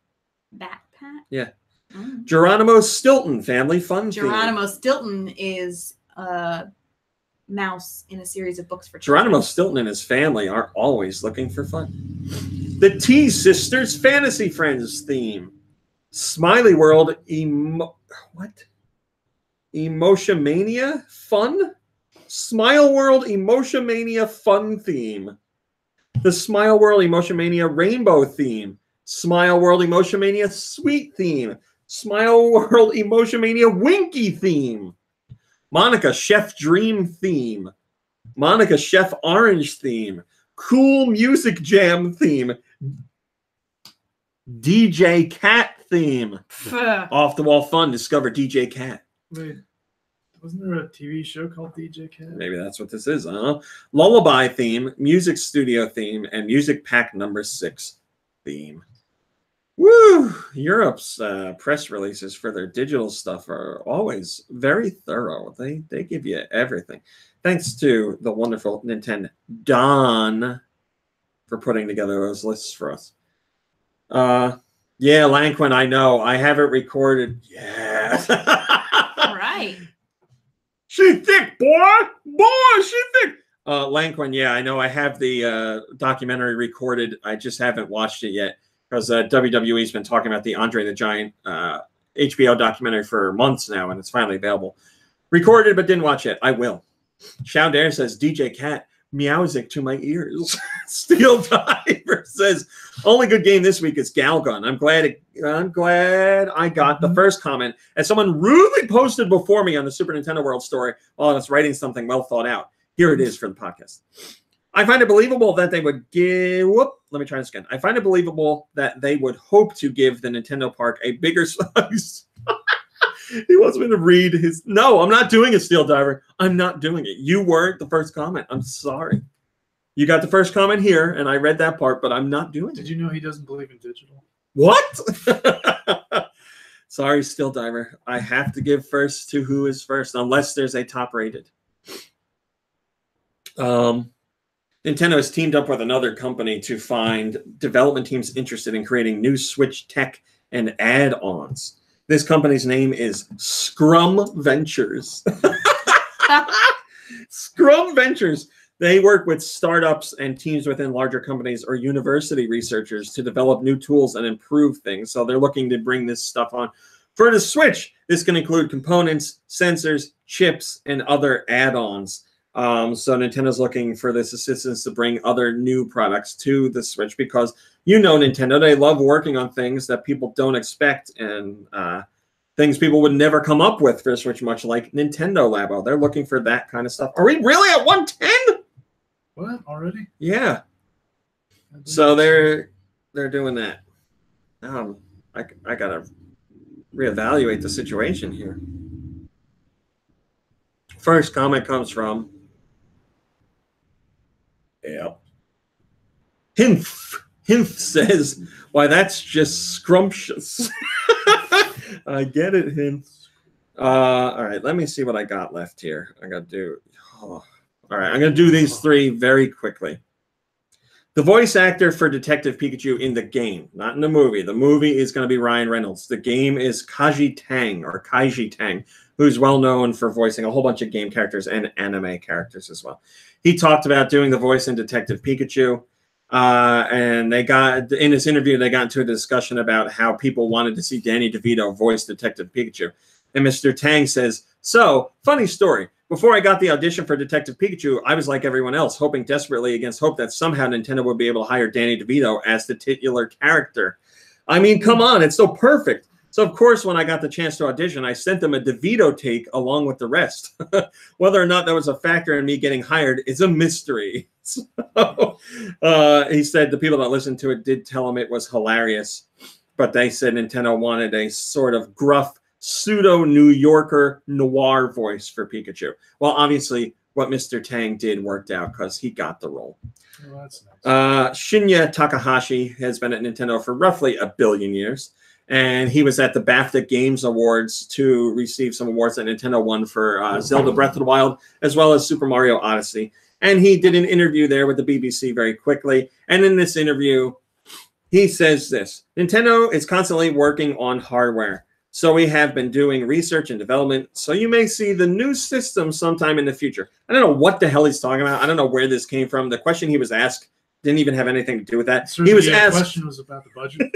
Bat Pat?
Yeah. Mm. Geronimo Stilton family fun
Geronimo
theme.
Stilton is mouse in a series of books for
children. Geronimo Stilton and his family are always looking for fun. The T Sisters Fantasy Friends theme. Smiley World Emotionmania Fun? Smile World Emotionmania Fun theme. The Smile World Emotionmania Rainbow theme. Smile World Emotionmania Sweet theme. Smile World Emotionmania Winky theme. Monica Chef Dream theme. Monica Chef Orange theme. Cool Music Jam theme. DJ Cat theme. Off the Wall Fun. Discover DJ Cat.
Wait, wasn't there a TV show called DJ Cat?
Maybe that's what this is, huh? Lullaby theme, Music Studio theme, and Music Pack number 6 theme. Woo! Europe's press releases for their digital stuff are always very thorough. They give you everything. Thanks to the wonderful Nintendo Don for putting together those lists for us. Yeah, Lanquin, I know. I have it recorded. Yeah.
All right.
She thick, boy. Boy, she thick. Lanquin, yeah, I know. I have the documentary recorded. I just haven't watched it yet. Because WWE's been talking about the Andre the Giant HBO documentary for months now, and it's finally available. Recorded, but didn't watch it. I will. Shao Dare says, DJ Cat, music to my ears. Steel Diver says, only good game this week is Galgun. I'm glad I got the first comment, as someone rudely posted before me on the Super Nintendo World story while I was writing something well thought out. Here it is for the podcast. I find it believable that they would give. Let me try this again. I find it believable that they would hope to give the Nintendo Park a bigger size. He wants me to read his. No, I'm not doing it, Steel Diver. I'm not doing it. You weren't the first comment. I'm sorry. You got the first comment here, and I read that part, but I'm not doing it.
Did you know he doesn't believe in digital?
What? Sorry, Steel Diver. I have to give first to who is first, unless there's a top rated. Nintendo has teamed up with another company to find development teams interested in creating new Switch tech and add-ons. This company's name is Scrum Ventures. Scrum Ventures. They work with startups and teams within larger companies or university researchers to develop new tools and improve things. So they're looking to bring this stuff on. For the Switch, this can include components, sensors, chips, and other add-ons. So Nintendo's looking for this assistance to bring other new products to the Switch because, you know, Nintendo, they love working on things that people don't expect and things people would never come up with for the Switch, much like Nintendo Labo. They're looking for that kind of stuff. Are we really at 110?
What, already?
Yeah. So they're doing that. I gotta reevaluate the situation here. First comment comes from Hinth says, why, that's just scrumptious. I get it, Hinth. All right, let me see what I got left here. I got to do. All right, I'm going to do these three very quickly. The voice actor for Detective Pikachu in the game, not in the movie. The movie is going to be Ryan Reynolds. The game is Kaiji Tang, who's well known for voicing a whole bunch of game characters and anime characters as well. He talked about doing the voice in Detective Pikachu. And they got, in this interview, they got into a discussion about how people wanted to see Danny DeVito voice Detective Pikachu. And Mr. Tang says, so, funny story. Before I got the audition for Detective Pikachu, I was like everyone else, hoping desperately against hope that somehow Nintendo would be able to hire Danny DeVito as the titular character. I mean, come on, it's so perfect. So, of course, when I got the chance to audition, I sent them a DeVito take along with the rest. Whether or not that was a factor in me getting hired is a mystery. So, he said the people that listened to it did tell him it was hilarious, but they said Nintendo wanted a sort of gruff, pseudo-New Yorker noir voice for Pikachu. Well, obviously, what Mr. Tang did worked out because he got the role.
Oh, that's nice.
Shinya Takahashi has been at Nintendo for roughly 1 billion years. And he was at the BAFTA Games Awards to receive some awards that Nintendo won for Zelda Breath of the Wild, as well as Super Mario Odyssey. And he did an interview there with the BBC very quickly. And in this interview, he says this: Nintendo is constantly working on hardware. So we have been doing research and development. So you may see the new system sometime in the future. I don't know what the hell he's talking about. I don't know where this came from. The question he was asked didn't even have anything to do with that.
He was asked. The question was about the budget.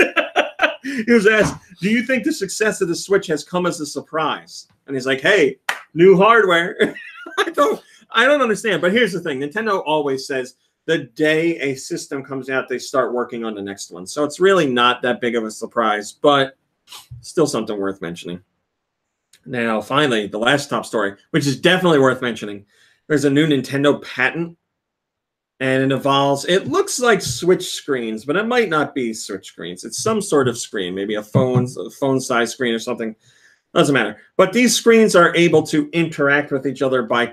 He was asked, do you think the success of the Switch has come as a surprise? And he's like, hey, new hardware. I don't understand. But here's the thing. Nintendo always says the day a system comes out, they start working on the next one. So it's really not that big of a surprise, but still something worth mentioning. Now, finally, the last top story, which is definitely worth mentioning. There's a new Nintendo patent. And it involves, it looks like Switch screens, but it might not be Switch screens. It's some sort of screen, maybe a phone-size screen or something. Doesn't matter. But these screens are able to interact with each other by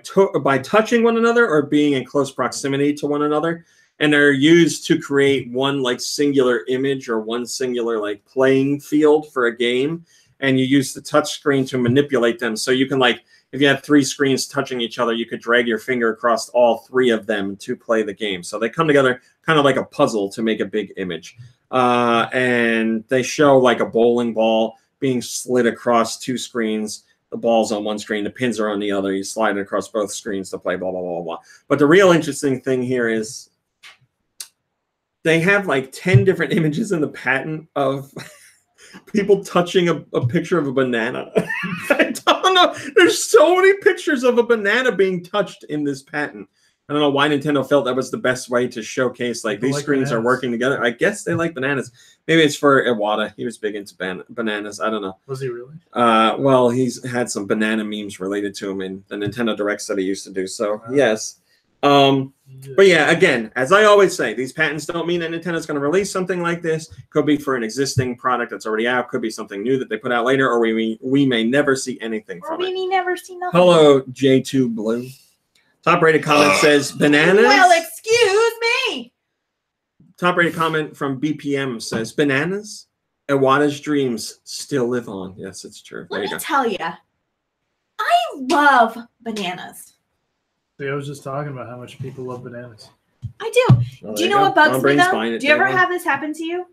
touching one another or being in close proximity to one another. And they're used to create one like singular image or one singular like playing field for a game. And you use the touch screen to manipulate them. So you can like, if you had 3 screens touching each other, you could drag your finger across all 3 of them to play the game. So they come together kind of like a puzzle to make a big image. And they show like a bowling ball being slid across 2 screens. The ball's on one screen, the pins are on the other. You slide it across both screens to play blah, blah, blah, blah. But the real interesting thing here is they have like 10 different images in the patent of people touching a picture of a banana. I don't know. There's so many pictures of a banana being touched in this patent. I don't know why Nintendo felt that was the best way to showcase like these screens are working together. I guess they like bananas. Maybe it's for Iwata. He was big into bananas. I don't know.
Was he really?
Well, he's had some banana memes related to him in the Nintendo Directs that he used to do. So yes. But yeah, again, as I always say, these patents don't mean that Nintendo's going to release something like this. Could be for an existing product that's already out. Could be something new that they put out later, or we may never see anything from it.
We may never see nothing.
Hello, J2 Blue. Top rated comment says bananas.
Well, excuse me.
Top rated comment from BPM says bananas. Iwata's dreams still live on. Yes, it's true.
Let me tell you, I love bananas.
See, I was just talking about how much people love bananas.
I do.
Well,
do you know what bugs me though? Do you ever have this happen to you?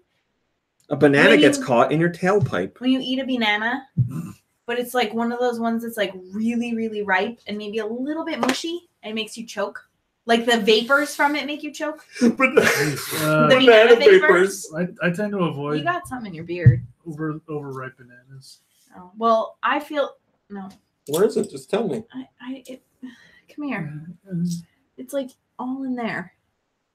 A banana gets caught in your tailpipe.
When you eat a banana, but it's like one of those ones that's like really, really ripe and maybe a little bit mushy and it makes you choke. Like the vapors from it make you choke.
The
banana vapors.
I tend to avoid.
You got some in your beard.
Overripe bananas.
Oh, well, I feel no.
Where is it? Just tell me.
Come here. It's like all in there.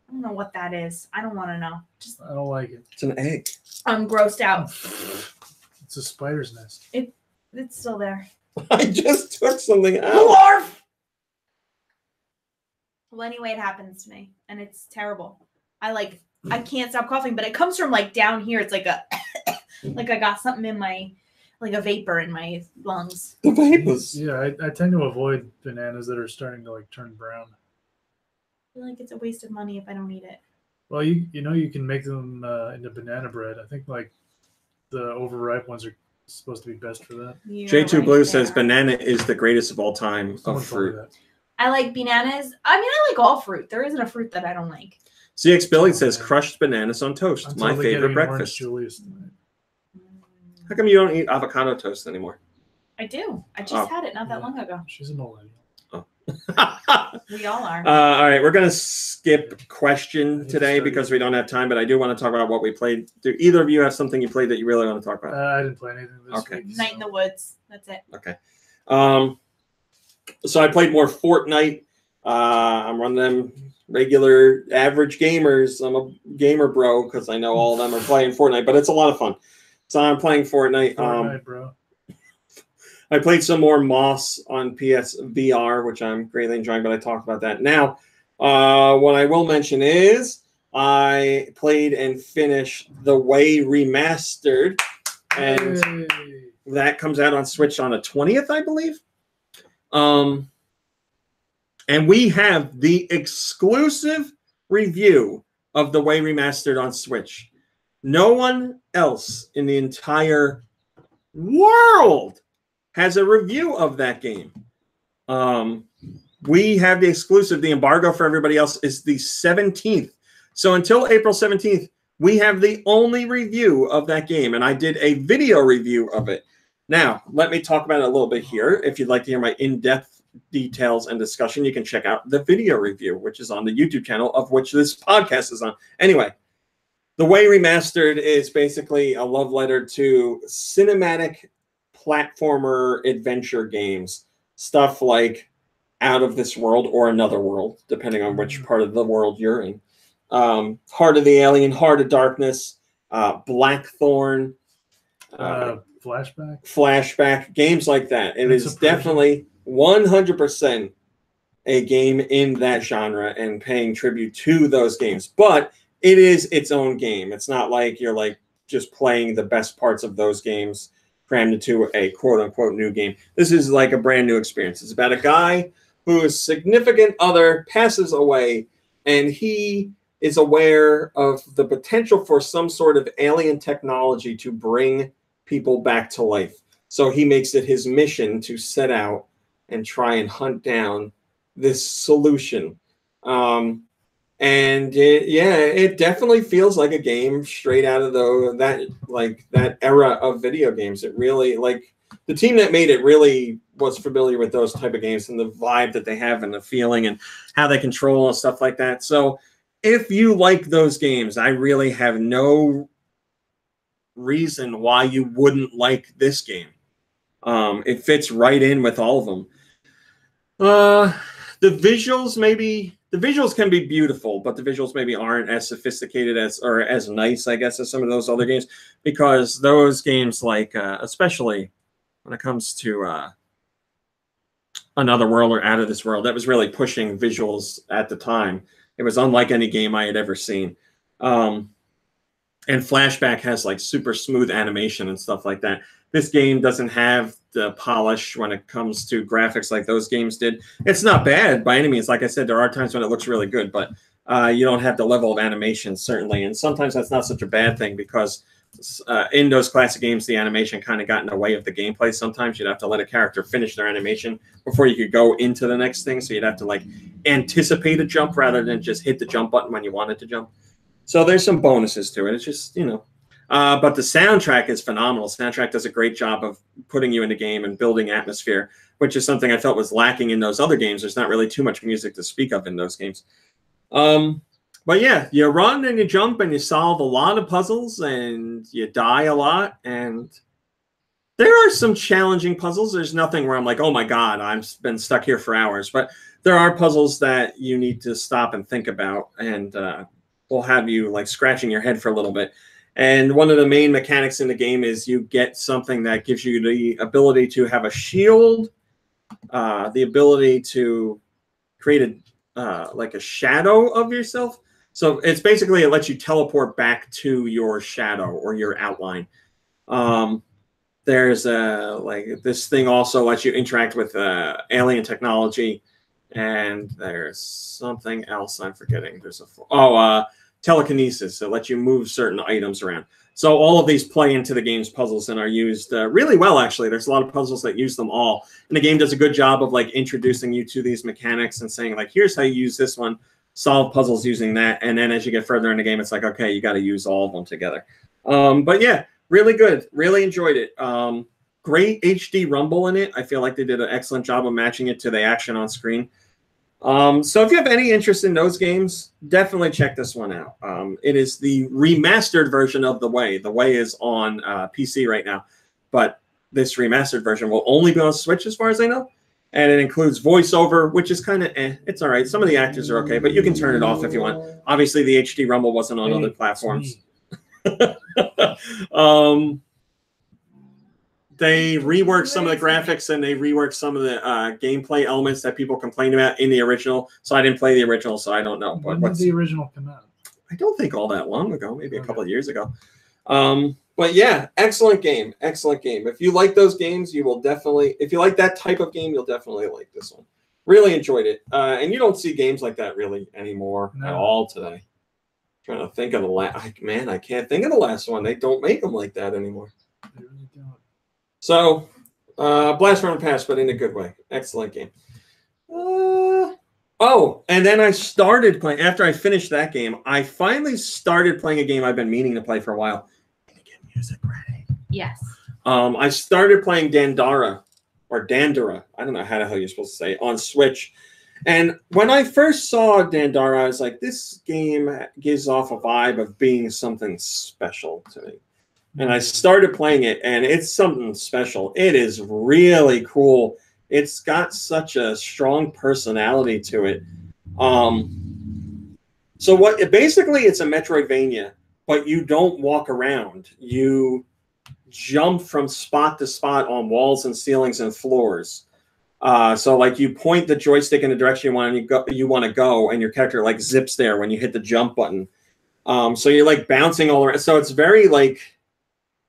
I don't know what that is. I don't want to know.
I don't like it.
It's an egg.
I'm grossed out.
It's a spider's nest.
It's still there.
I just took something out.
Dwarf! Well, anyway, it happens to me, and it's terrible. I can't stop coughing, but it comes from like down here. It's like a like I got something in my like a vapor in my lungs.
The vapors.
Yeah, I tend to avoid bananas that are starting to like turn brown.
I feel like it's a waste of money if I don't eat it.
Well, you know you can make them into banana bread. I think like the overripe ones are supposed to be best for that.
J2 Blue says banana is the greatest of all time of fruit.
I like bananas. I mean, I like all fruit. There isn't a fruit that I don't like.
CX Billy says crushed bananas on toast. My favorite breakfast. How come you don't eat avocado toast anymore?
I do. I just had it not that long ago.
She's a millennial.
Oh.
We all are.
All right, we're going to skip question today because we don't have time, but I do want to talk about what we played. Do either of you have something you played that you really want to talk about?
I didn't play anything this week.
Night in the Woods. That's it.
Okay. So I played more Fortnite. I'm one of them regular average gamers. I'm a gamer bro because I know all of them are playing Fortnite, but it's a lot of fun. So I'm playing Fortnite.
Fortnite, bro.
I played some more Moss on PSVR, which I'm greatly enjoying, but I talked about that. Now, what I will mention is I played and finished The Way Remastered, and that comes out on Switch on the 20th, I believe. And we have the exclusive review of The Way Remastered on Switch. No one else in the entire world has a review of that game. We have the exclusive. The embargo for everybody else is the 17th. So until April 17th, we have the only review of that game. And I did a video review of it. Now, let me talk about it a little bit here. If you'd like to hear my in-depth details and discussion, you can check out the video review, which is on the YouTube channel, of which this podcast is on. Anyway, The Way Remastered is basically a love letter to cinematic platformer adventure games. Stuff like Out of This World or Another World, depending on which part of the world you're in. Heart of the Alien, Heart of Darkness, Blackthorn, Flashback, games like that. It is definitely 100% a game in that genre and paying tribute to those games. But it is its own game. It's not like you're like just playing the best parts of those games crammed into a quote-unquote new game. This is like a brand new experience. It's about a guy whose significant other passes away, and he is aware of the potential for some sort of alien technology to bring people back to life. So he makes it his mission to set out and try and hunt down this solution. And it definitely feels like a game straight out of that era of video games. It really, like, the team that made it really was familiar with those type of games and the vibe that they have and the feeling and how they control and stuff like that. So if you like those games, I really have no reason why you wouldn't like this game. It fits right in with all of them. The visuals maybe the visuals can be beautiful, but the visuals maybe aren't as sophisticated as or as nice, I guess, as some of those other games, because those games, like especially when it comes to Another World or Out of This World, that was really pushing visuals at the time. It was unlike any game I had ever seen. And Flashback has like super smooth animation and stuff like that. This game doesn't have the polish when it comes to graphics like those games did. It's not bad by any means. Like I said, there are times when it looks really good, but you don't have the level of animation, certainly. And sometimes that's not such a bad thing, because in those classic games, the animation kind of got in the way of the gameplay. Sometimes you'd have to let a character finish their animation before you could go into the next thing. So you'd have to like anticipate a jump rather than just hit the jump button when you wanted to jump. So there's some bonuses to it. It's just, you know, but the soundtrack is phenomenal. Soundtrack does a great job of putting you in the game and building atmosphere, which is something I felt was lacking in those other games. There's not really too much music to speak of in those games. But yeah, you run and you jump and you solve a lot of puzzles and you die a lot. And there are some challenging puzzles. There's nothing where I'm like, oh my God, I've been stuck here for hours. But there are puzzles that you need to stop and think about, and will have you like scratching your head for a little bit. And one of the main mechanics in the game is you get something that gives you the ability to have a shield, the ability to create a like a shadow of yourself. So it's basically, it lets you teleport back to your shadow or your outline. There's like this thing also lets you interact with alien technology, and there's something else I'm forgetting. There's telekinesis. It lets you move certain items around. So all of these play into the game's puzzles and are used really well, actually. There's a lot of puzzles that use them all. And the game does a good job of like introducing you to these mechanics and saying like, here's how you use this one, solve puzzles using that. And then as you get further in the game, it's like, okay, you got to use all of them together. But yeah, really good. Really enjoyed it. Great HD rumble in it. I feel like they did an excellent job of matching it to the action on screen. So if you have any interest in those games, definitely check this one out. It is the remastered version of The Way. The Way is on PC right now, but this remastered version will only be on Switch as far as I know. And it includes voiceover, which is kind of it's all right. Some of the actors are okay, but you can turn it off if you want. Obviously, the HD rumble wasn't on other platforms. They reworked some of the graphics and they reworked some of the gameplay elements that people complained about in the original. So I didn't play the original, so I don't know.
When did the original come out?
I don't think all that long ago, maybe a couple of years ago. But yeah, excellent game. Excellent game. If you like those games, you will definitely, if you like that type of game, you'll definitely like this one. Really enjoyed it. And you don't see games like that really anymore at all today. I'm trying to think of the last, man, I can't think of the last one. They don't make them like that anymore.
They really don't.
So, blast from the past, but in a good way. Excellent game. Oh, and then I started playing, after I finished that game, I finally started playing a game I've been meaning to play for a while. Can you get music ready?
Yes.
I started playing Dandara, or Dandara, I don't know how the hell you're supposed to say it, on Switch. And when I first saw Dandara, I was like, this game gives off a vibe of being something special to me. And I started playing it, and it's something special. It is really cool. It's got such a strong personality to it. So basically, it's a Metroidvania, but you don't walk around. You jump from spot to spot on walls and ceilings and floors. So like you point the joystick in the direction you want to go, and your character like zips there when you hit the jump button. So you're like bouncing all around. So it's very like,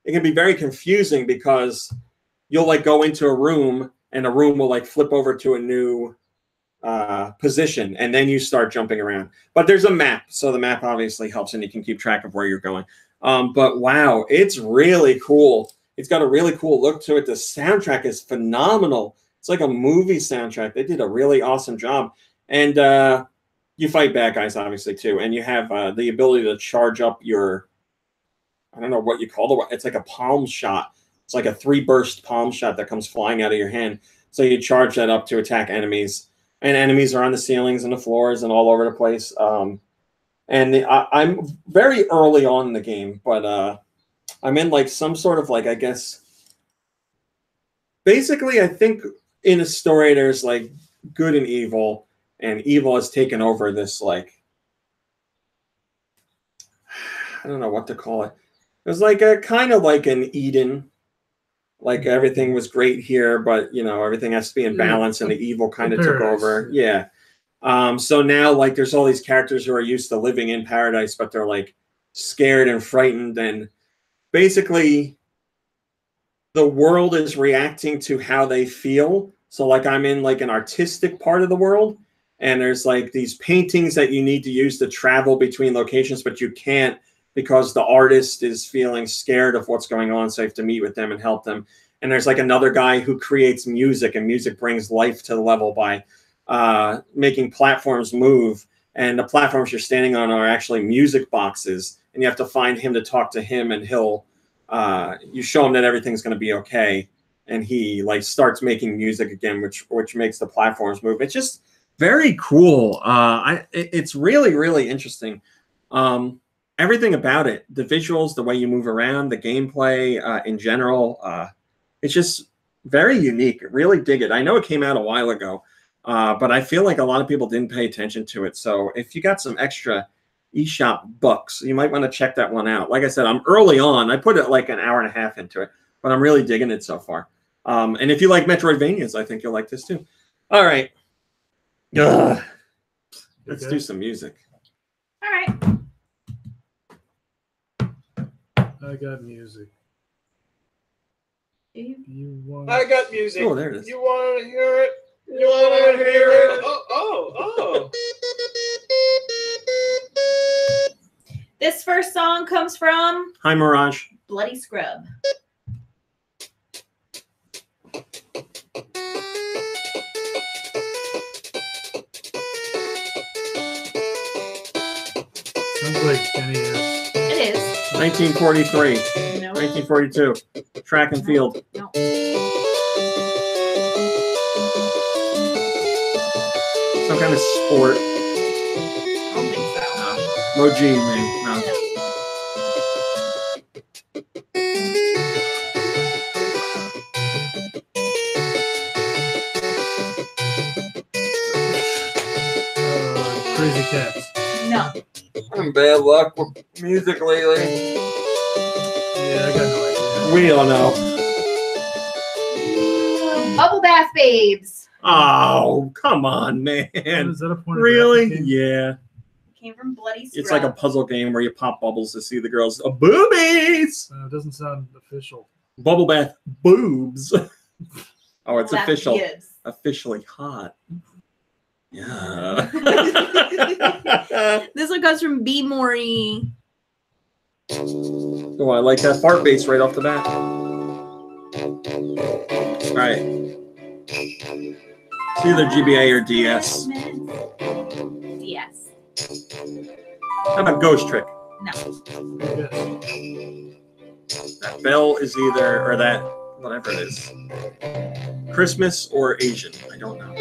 it can be very confusing because you'll like go into a room and the room will like flip over to a new position, and then you start jumping around. But there's a map, so the map obviously helps, and you can keep track of where you're going. But wow, it's really cool. It's got a really cool look to it. The soundtrack is phenomenal. It's like a movie soundtrack. They did a really awesome job. And you fight bad guys, obviously, too. And you have the ability to charge up your, I don't know what you call it. It's like a palm shot. It's like a 3-burst palm shot that comes flying out of your hand. So you charge that up to attack enemies. And enemies are on the ceilings and the floors and all over the place. I'm very early on in the game, but I'm in like some sort of like, I guess, basically I think in a story there's like good and evil. and evil has taken over this, like, I don't know what to call it. It was like a kind of like an Eden, like everything was great here, but you know, everything has to be in balance, and the evil kind of took over. Yeah. So now, like, there's all these characters who are used to living in paradise, but they're like scared and frightened, and basically the world is reacting to how they feel. So like I'm in like an artistic part of the world, and there's like these paintings that you need to use to travel between locations, but you can't because the artist is feeling scared of what's going on. So you have to meet with them and help them. And there's like another guy who creates music, and music brings life to the level by making platforms move. And the platforms you're standing on are actually music boxes, and you have to find him to talk to him, and he'll you show him that everything's going to be okay, and he like starts making music again, which makes the platforms move. It's just very cool. It's really, really interesting. Everything about it, the visuals, the way you move around, the gameplay in general, it's just very unique. Really dig it. I know it came out a while ago, but I feel like a lot of people didn't pay attention to it. So if you got some extra eShop bucks, you might want to check that one out. Like I said, I'm early on. I put it like an hour and a half into it, but I'm really digging it so far. And if you like Metroidvanias, I think you'll like this too. All right. Let's do some music.
All right.
I got music.
I got music.
Oh, there it is.
You want to hear it? You want to hear it? Oh.
This first song comes from
Hi, Mirage.
Bloody Scrub.
Sounds like Kenny is.
It is.
1943.
No.
1942. Track and field.
No.
Some kind of sport.
I don't think so.
No G, man. No.
Crazy Cats.
No.
I'm bad luck with music lately.
Yeah, I got no idea.
We don't know.
Bubble Bath Babes.
Oh, come on, man.
Is that a point
Really? Yeah.
Came from Bloody Scrub.
It's like a puzzle game where you pop bubbles to see the girls' boobies.
It doesn't sound official.
Bubble bath boobs. Oh, it's
Bath
official.
Gibbs.
Officially hot. Yeah.
This one comes from B. Mori.
Oh, I like that fart bass right off the bat. All right. It's either GBA or DS.
DS.
How about Ghost Trick?
No.
That bell is either, or that, whatever it is, Christmas or Asian. I don't know.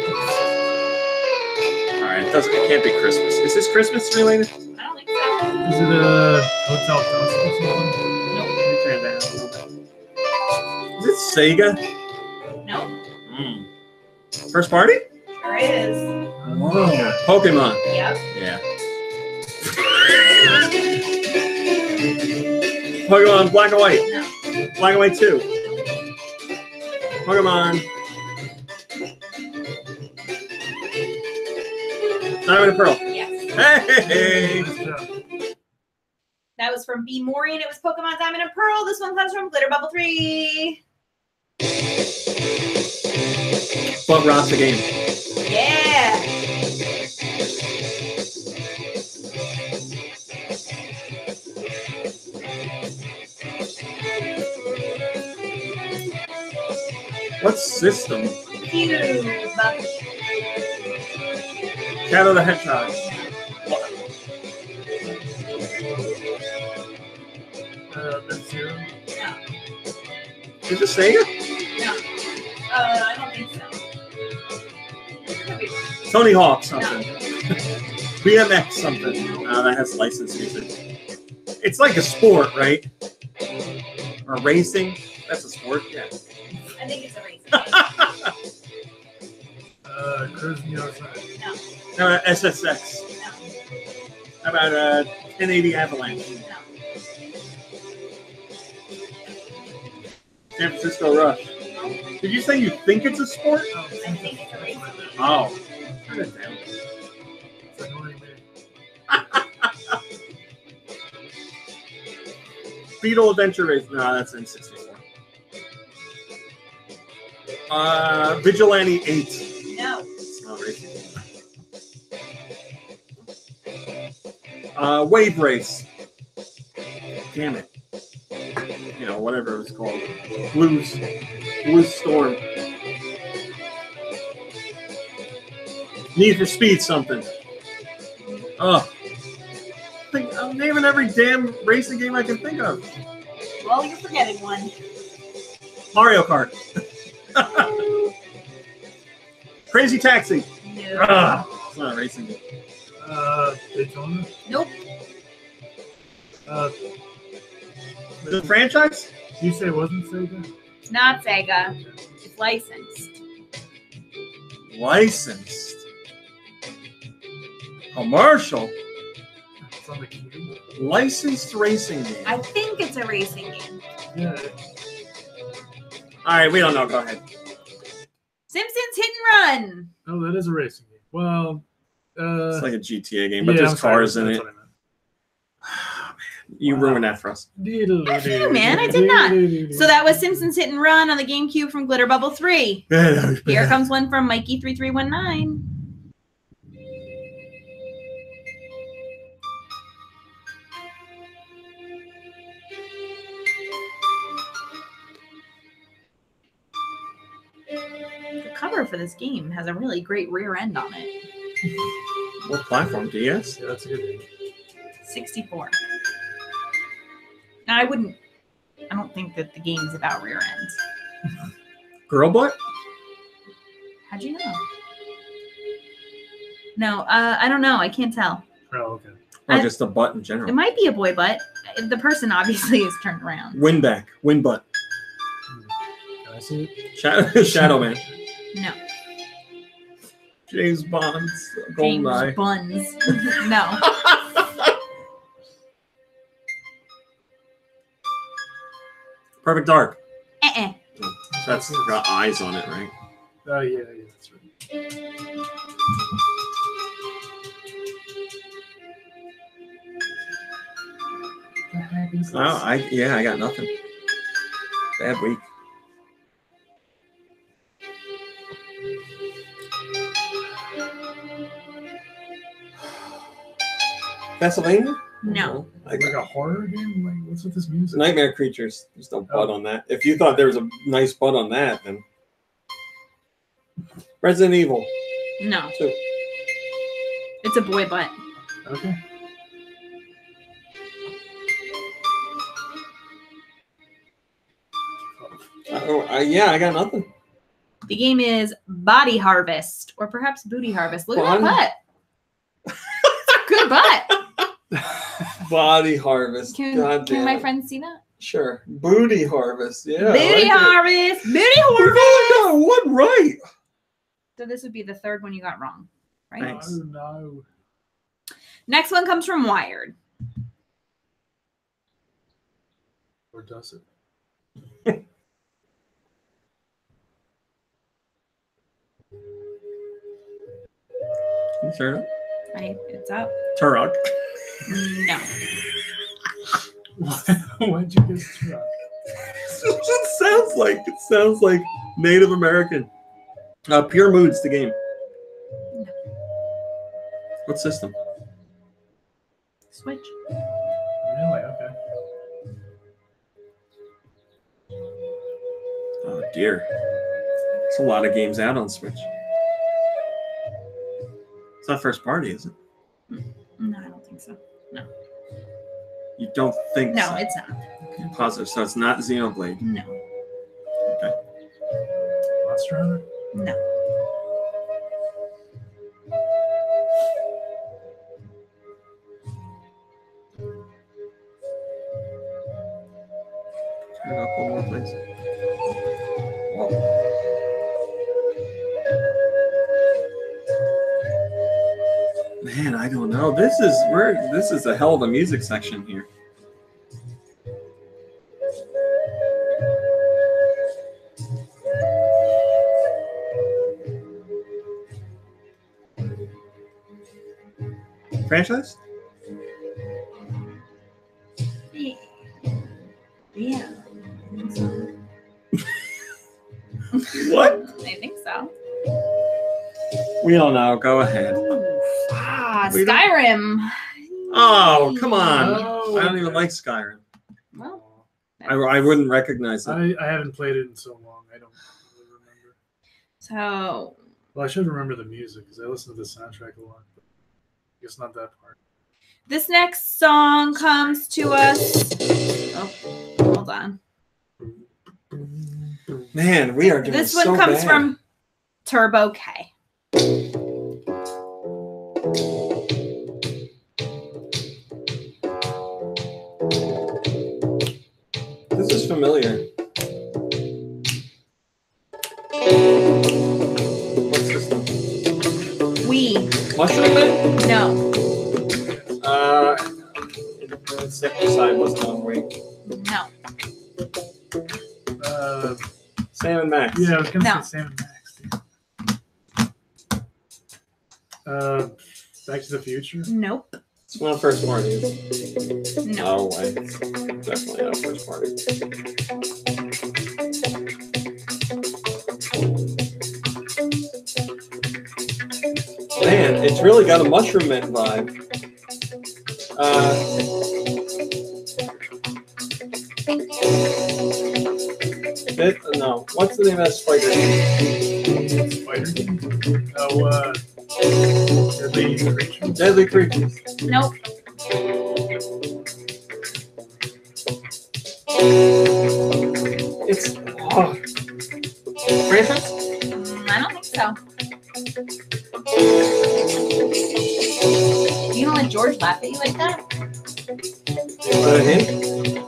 All right, it can't be Christmas. Is this Christmas related?
I don't think so.
Is it a Hotel Dusk or something?
Nope.
Let me turn it down a little bit. Is it Sega?
Nope.
First party?
Sure is.
Oh, Pokemon.
Yep.
Yeah. Pokemon Black and White.
No.
Black and White 2. Pokemon. Diamond and Pearl.
Yes.
Hey!
That was from B. Mori, and it was Pokemon Diamond and Pearl. This one comes from Glitter Bubble 3.
Butt rock the game.
Yeah.
What system?
Cube.
Shadow the Hedgehog.
F-Zero.
No.
Is it Sega?
No. I don't think so. Could be wrong.
Tony Hawk something.
No.
BMX something. That has licensed music. It's like a sport, right? Or racing. That's a sport, yeah.
I think it's a race.
Cruising the other side.
No.
How about SSX?
No.
How about 1080 Avalanche?
No.
San Francisco Rush. Did you say you think it's a sport?
Oh,
I think it's a racing game.
Oh. Turn it down.
it's annoying me.
Beetle Adventure Race. No, that's N64. Vigilante 8.
No.
It's not racing. Wave Race. Damn it. You know, whatever it was called. Blues Storm. Need for Speed something. Oh. I'm naming every damn racing game I can think of.
Well, you're forgetting one.
Mario Kart. Crazy Taxi.
No.
It's not a racing game.
Daytona.
Nope.
The franchise?
You say it wasn't Sega?
It's not Sega. It's licensed.
Licensed. Commercial.
It's on the Cube.
Licensed racing game.
I think it's a racing game.
Yeah.
All right, we don't know. Go ahead.
Simpsons Hit and Run.
Oh, that is a racing game. Well,
It's like a GTA game, but
yeah,
there's
I'm sorry,
cars in
that's
it.
what I meant.
You
Wow.
ruined that for us.
F you, man, I did not. So that was Simpsons Hit and Run on the GameCube from Glitter Bubble 3. Here comes one from Mikey3319. The cover for this game has a really great rear end on it.
What platform? DS?
Yeah, that's a good game.
64. Now, I don't think that the game's about rear ends.
Girl butt?
How'd you know? No, I don't know. I can't tell.
Oh, okay.
Or
I-
just a butt in
It
general?
might be a boy butt. The person obviously is turned around.
Wind back. Wind butt.
Can I see it?
Shadow Man.
No.
James Bond's
James
GoldenEye.
Buns. No.
Perfect Dark.
Uh-uh.
That's got eyes on it, right?
Oh, yeah, that's right. What the heck is this?
Oh, I got nothing. Bad week. Castlevania?
No.
I
Like
got
a horror game? Like, what's with this music?
Nightmare Creatures. There's no butt on that. If you thought there was a nice butt on that, then Resident Evil
No.
2.
It's a boy butt.
Okay.
Yeah, I got nothing.
The game is Body Harvest, or perhaps Booty Harvest. Look at that butt. Good butt.
Body Harvest.
Can
God damn
my
it.
friends see that?
Sure. Booty Harvest. Yeah. I
Booty
like it.
Harvest. Booty
We've
Harvest.
only got one right.
So this would be the third one you got wrong, right?
Thanks.
Oh, no.
Next one comes from Wired.
Or does it?
Can you turn it?
It's up.
Turok.
No.
Why'd you guess truck?
It sounds like Native American. Pure Mood's the game.
No.
What system?
Switch.
Really? Okay.
Oh dear. It's a lot of games out on Switch. It's not first party, is it?
No, I don't think so. No.
You don't think
No,
so?
it's not.
Okay, positive. So it's not Xenoblade.
No.
Okay.
Monster Hunter?
No.
Turn it up one more, please. Whoa. Oh, this is a hell of a music section here. Franchise?
Yeah.
What?
I think so.
We don't know. Go ahead.
We Skyrim.
Oh, come on.
Oh,
I don't even like Skyrim.
Well,
I wouldn't recognize it.
I haven't played it in so long. I don't really remember.
So.
Well, I should remember the music because I listen to the soundtrack a lot. But I guess not that part.
This next song comes to us. Oh, hold on.
Man, we are doing
This
so
one comes
bad.
from Turbo K.
This is familiar. What's this one?
Wii.
Mushroom Man?
No.
Insecticide wasn't on Wii.
No.
Sam and Max.
Yeah, I was gonna
No.
say Sam and Max. Back to the Future.
Nope.
It's not first party.
No.
No way. Definitely not first party. Man, it's really got a Mushroom Man vibe. No. What's the name of that spider game?
Spider game. Oh, Deadly Creature.
Deadly Creatures.
Nope.
It's franchise?
I don't think so. You don't let George laugh at you like that?
Is that a hint?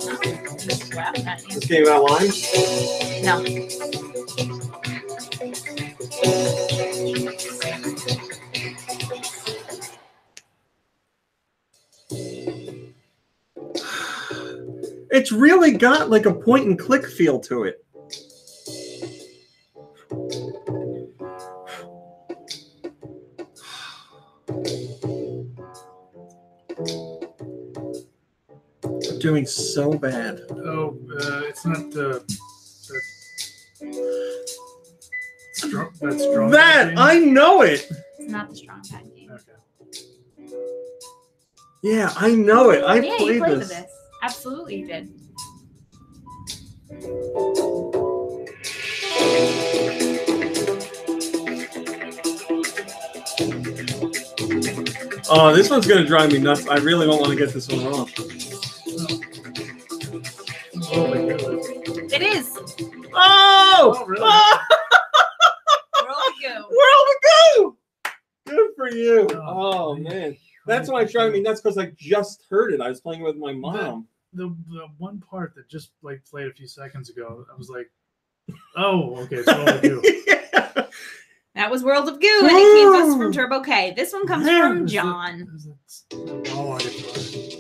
No. He's just laughing at you.
This game about lime?
No.
It's really got like a point and click feel to it. I'm doing so bad.
Oh, it's not that strong.
That
game?
I know it.
It's not the strong pad game.
Okay.
Yeah, I know it. I
Yeah, you
played
played
this.
this. Absolutely, you did.
Oh, this one's gonna drive me nuts. I really don't want to get this one wrong.
Oh my goodness.
It is.
Oh!
Oh, really?
Oh!
World
World of Goo! Good for you.
Oh,
Oh man, that's why it's driving me nuts because I just heard it. I was playing with my mom.
The one part that just like played a few seconds ago, I was like, oh, okay, it's all I do.
Yeah.
That was World of Goo, and it came to us from Turbo K. This one comes from John.
Oh, I get it.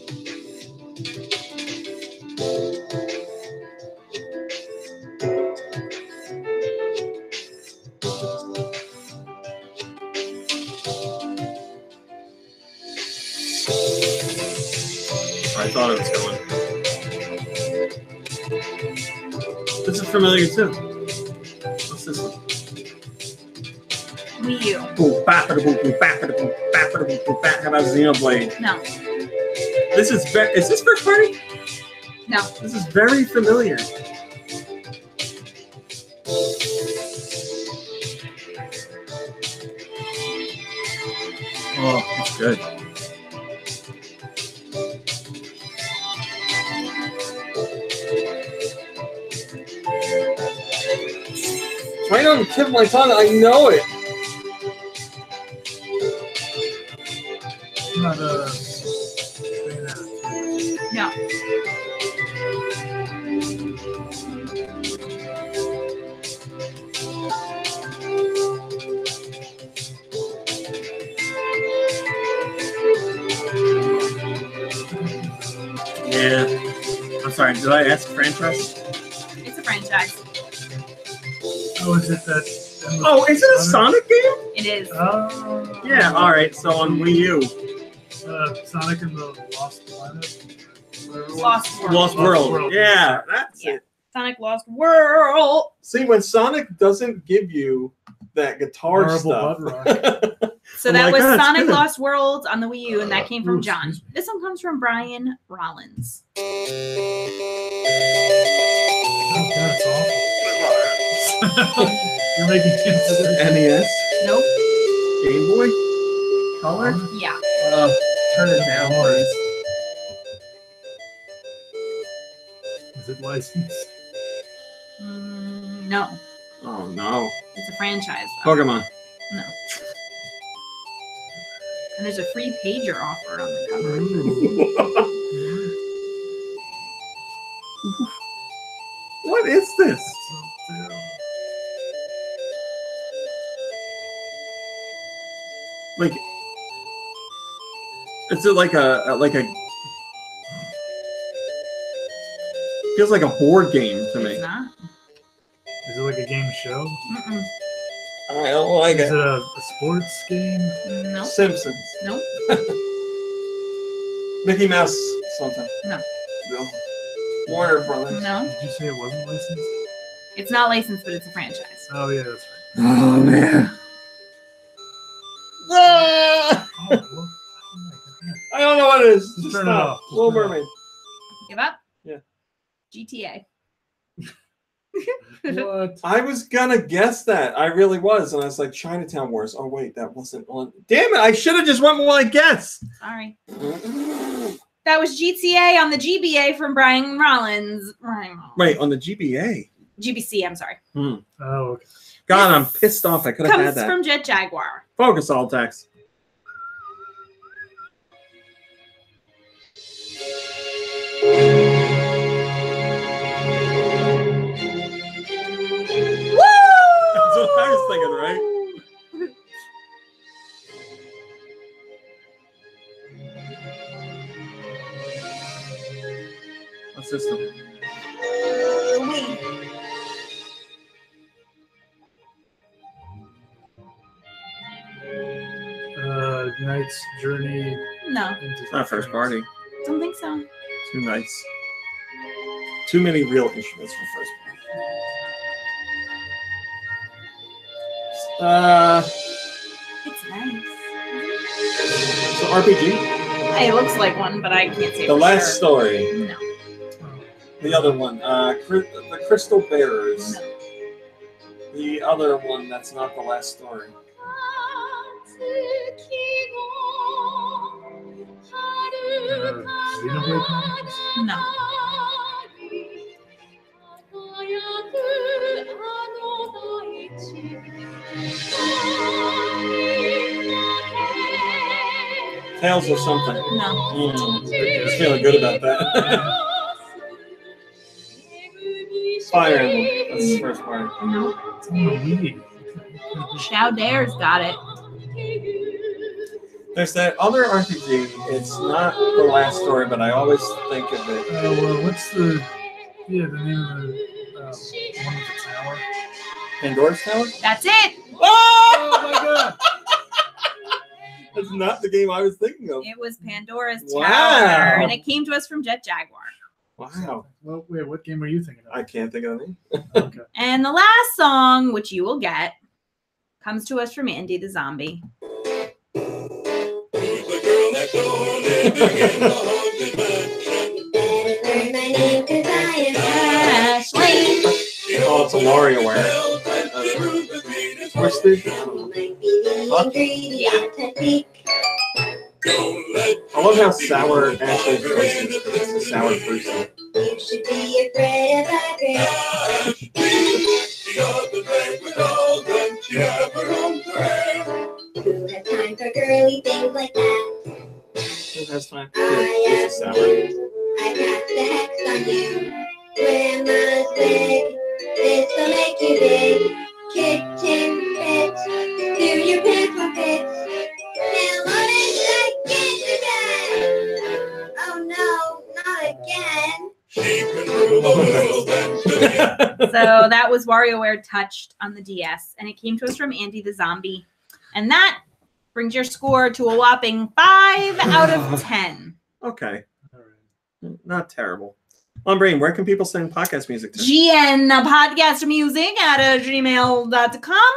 I thought it was going. This is familiar too. What's this one?
Wii U.
Boop, bap, bada, boop, boop, bap, bada, boop, bap, bada, boop, boop, bap. How about Xenoblade?
No.
This is this first party?
No.
This is very familiar. Oh, it's good. It's right on the tip of my tongue. I know it.
Not
No.
Yeah. I'm sorry. Did I ask franchise?
It's a franchise.
Oh, is it that?
Oh, is it a Sonic game?
It is.
Oh.
Yeah. All right. So on Wii U.
Sonic and the Lost Planet.
Lost World.
Lost World. Yeah, that's it.
Sonic Lost World.
See, when Sonic doesn't give you that guitar
Horrible
stuff.
butt rock.
So
I'm
that
like,
was
"Oh, it's
Sonic
good."
Lost World on the Wii U, and that came from
Ooh,
John.
excuse me.
This one comes from Brian Rollins.
Oh god, it's awful. You're making it.
NES,
Nope.
Game Boy, Color.
Yeah.
Turn it down, please.
Is it licensed?
No.
Oh no.
It's a franchise, though.
Pokemon.
No. And there's a free pager offer on the cover.
What is this? Like, is it like a feels like a board game to me.
It's not.
Is it like a game show?
Mm-mm.
I don't like
Is
it.
it a sports game?
No.
Simpsons.
No.
Mickey Mouse something.
No.
No. Warner Brothers.
No.
Did you say it wasn't licensed?
It's not licensed, but it's a franchise.
Oh yeah, that's
Oh man. Ah!
right. Oh, well, oh my god.
I don't know what it is.
Just
Just
turn it
stop.
off. Just
Little
turn it off.
Mermaid.
Give up?
Yeah.
GTA.
What?
I was gonna guess that. I really was, and I was like, Chinatown Wars. Oh wait, that wasn't on. Damn it! I should have just went with my guess.
Sorry. That was GTA on the GBA from Brian Rollins.
Wait, on the GBA.
GBC, I'm sorry.
Oh, okay.
God, I'm pissed off. I could have had
Comes
that.
from Jet Jaguar.
Focus all text. That's what I was thinking, right? What's this one?
Knight's Journey
No,
into
It's not first party.
don't think so.
Too nice. Too many real instruments for first party.
It's nice.
So RPG.
It looks like one, but I can't say
The
for
Last
sure.
Story.
No.
The other one. The Crystal Bearers.
No.
The other one that's not The Last Story.
Xenoblade Chronicles?
No.
Tales of something.
No.
Just feeling good about that. Fire Emblem. That's the first part.
No.
It's on the Wii.
Shao Dare's got it.
There's that other RPG. It's not The Last Story, but I always think of it.
Well, what's the name of the one with the tower?
Pandora's Tower?
That's it.
Oh!
my god!
That's not the game I was thinking of.
It was Pandora's
Wow.
Tower, and it came to us from Jet Jaguar.
Wow.
Well, wait, what game were you thinking of?
I can't think of the name.
Okay.
And the last song, which you will get, comes to us from Andy the Zombie. Ashley.
Oh, it's a WarioWare. Twisted? Huh?
Yeah.
I love how sour Ashley's voice is. It's a sour person.
You should be afraid of that Who has time for girly things like that?
Who has time? This is sour.
I got the hex on you. Grandma's wig. This will make you big. Kitchen fits. Do your pants pockets. Now what is that get again? Oh no, not again.
So that was WarioWare Touched on the DS, and it came to us from Andy the Zombie. And that brings your score to a whopping 5 out of 10.
Okay. Not terrible. Brain, where can people send podcast music to?
GN Podcast Music at gmail.com.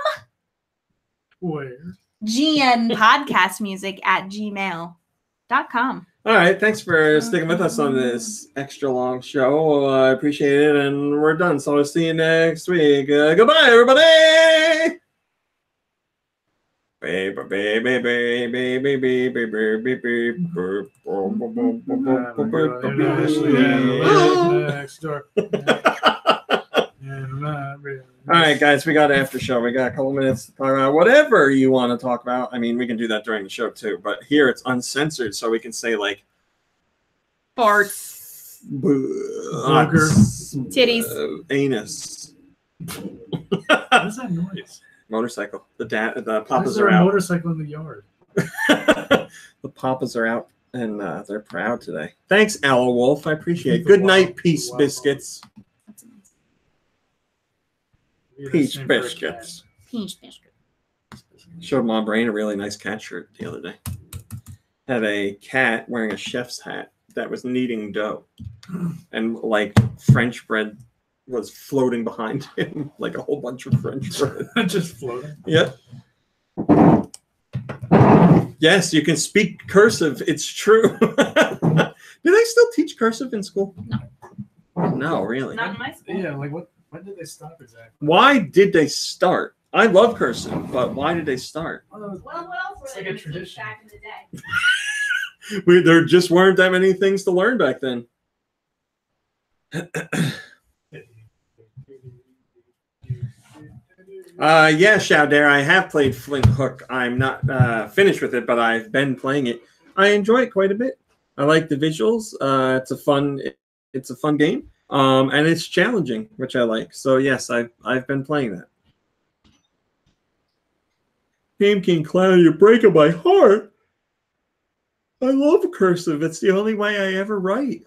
Where?
GN Podcast Music at gmail.com.
All right. Thanks for sticking with us on this extra long show. I appreciate it. And we're done. So I'll see you next week. Goodbye, everybody.
Next door.
All right, guys, we got after show. We got a couple minutes to talk about whatever you want to talk about. I mean, we can do that during the show too, but here it's uncensored, so we can say like
Farts.
Vulgar.
Titties.
Anus.
What is that noise?
Motorcycle. The
Why is
papas
there
are
a
out.
motorcycle in the yard?
The papas are out, and they're proud today. Thanks, Owl Wolf. I appreciate it. Good night, Peace Biscuits. Peach Biscuits.
Peach biscuit.
Showed Mom Brain a really nice cat shirt the other day. Had a cat wearing a chef's hat that was kneading dough. And like French bread was floating behind him, like a whole bunch of French bread.
Just floating.
Yep. Yes, you can speak cursive. It's true. Do they still teach cursive in school?
No.
No, really.
Not in my school. Yeah, like what? When did they stop exactly?
Why did they start? I love cursive, but why did they start?
Well, what else were
It's
they
like a
gonna teach
tradition.
back in the day?
There just weren't that many things to learn back then. Yeah, Showdare, I have played Flint Hook. I'm not finished with it, but I've been playing it. I enjoy it quite a bit. I like the visuals. It's a fun game. And it's challenging, which I like. So yes, I've been playing that. Game King Clown, you're breaking my heart. I love cursive. It's the only way I ever write.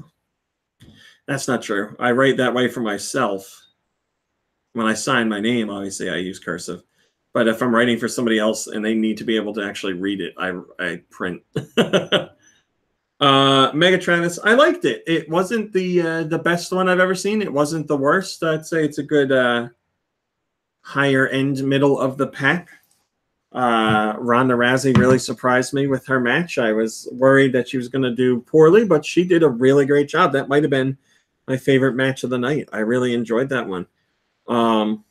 That's not true. I write that way for myself. When I sign my name, obviously I use cursive. But if I'm writing for somebody else and they need to be able to actually read it, I print. Mega Travis, I liked it. It wasn't the best one I've ever seen. It wasn't the worst. I'd say it's a good higher end, middle of the pack. Ronda Rousey really surprised me with her match. I was worried that she was going to do poorly, but she did a really great job. That might have been my favorite match of the night. I really enjoyed that one. I'm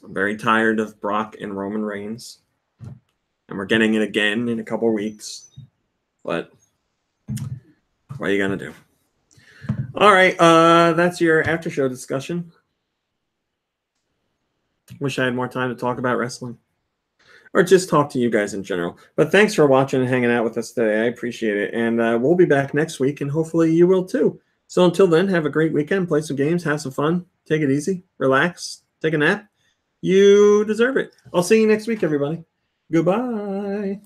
very tired of Brock and Roman Reigns. And we're getting it again in a couple weeks. But what are you going to do? All right. That's your after show discussion. Wish I had more time to talk about wrestling. Or just talk to you guys in general. But thanks for watching and hanging out with us today. I appreciate it. And we'll be back next week, and hopefully you will too. So until then, have a great weekend. Play some games. Have some fun. Take it easy. Relax. Take a nap. You deserve it. I'll see you next week, everybody. Goodbye.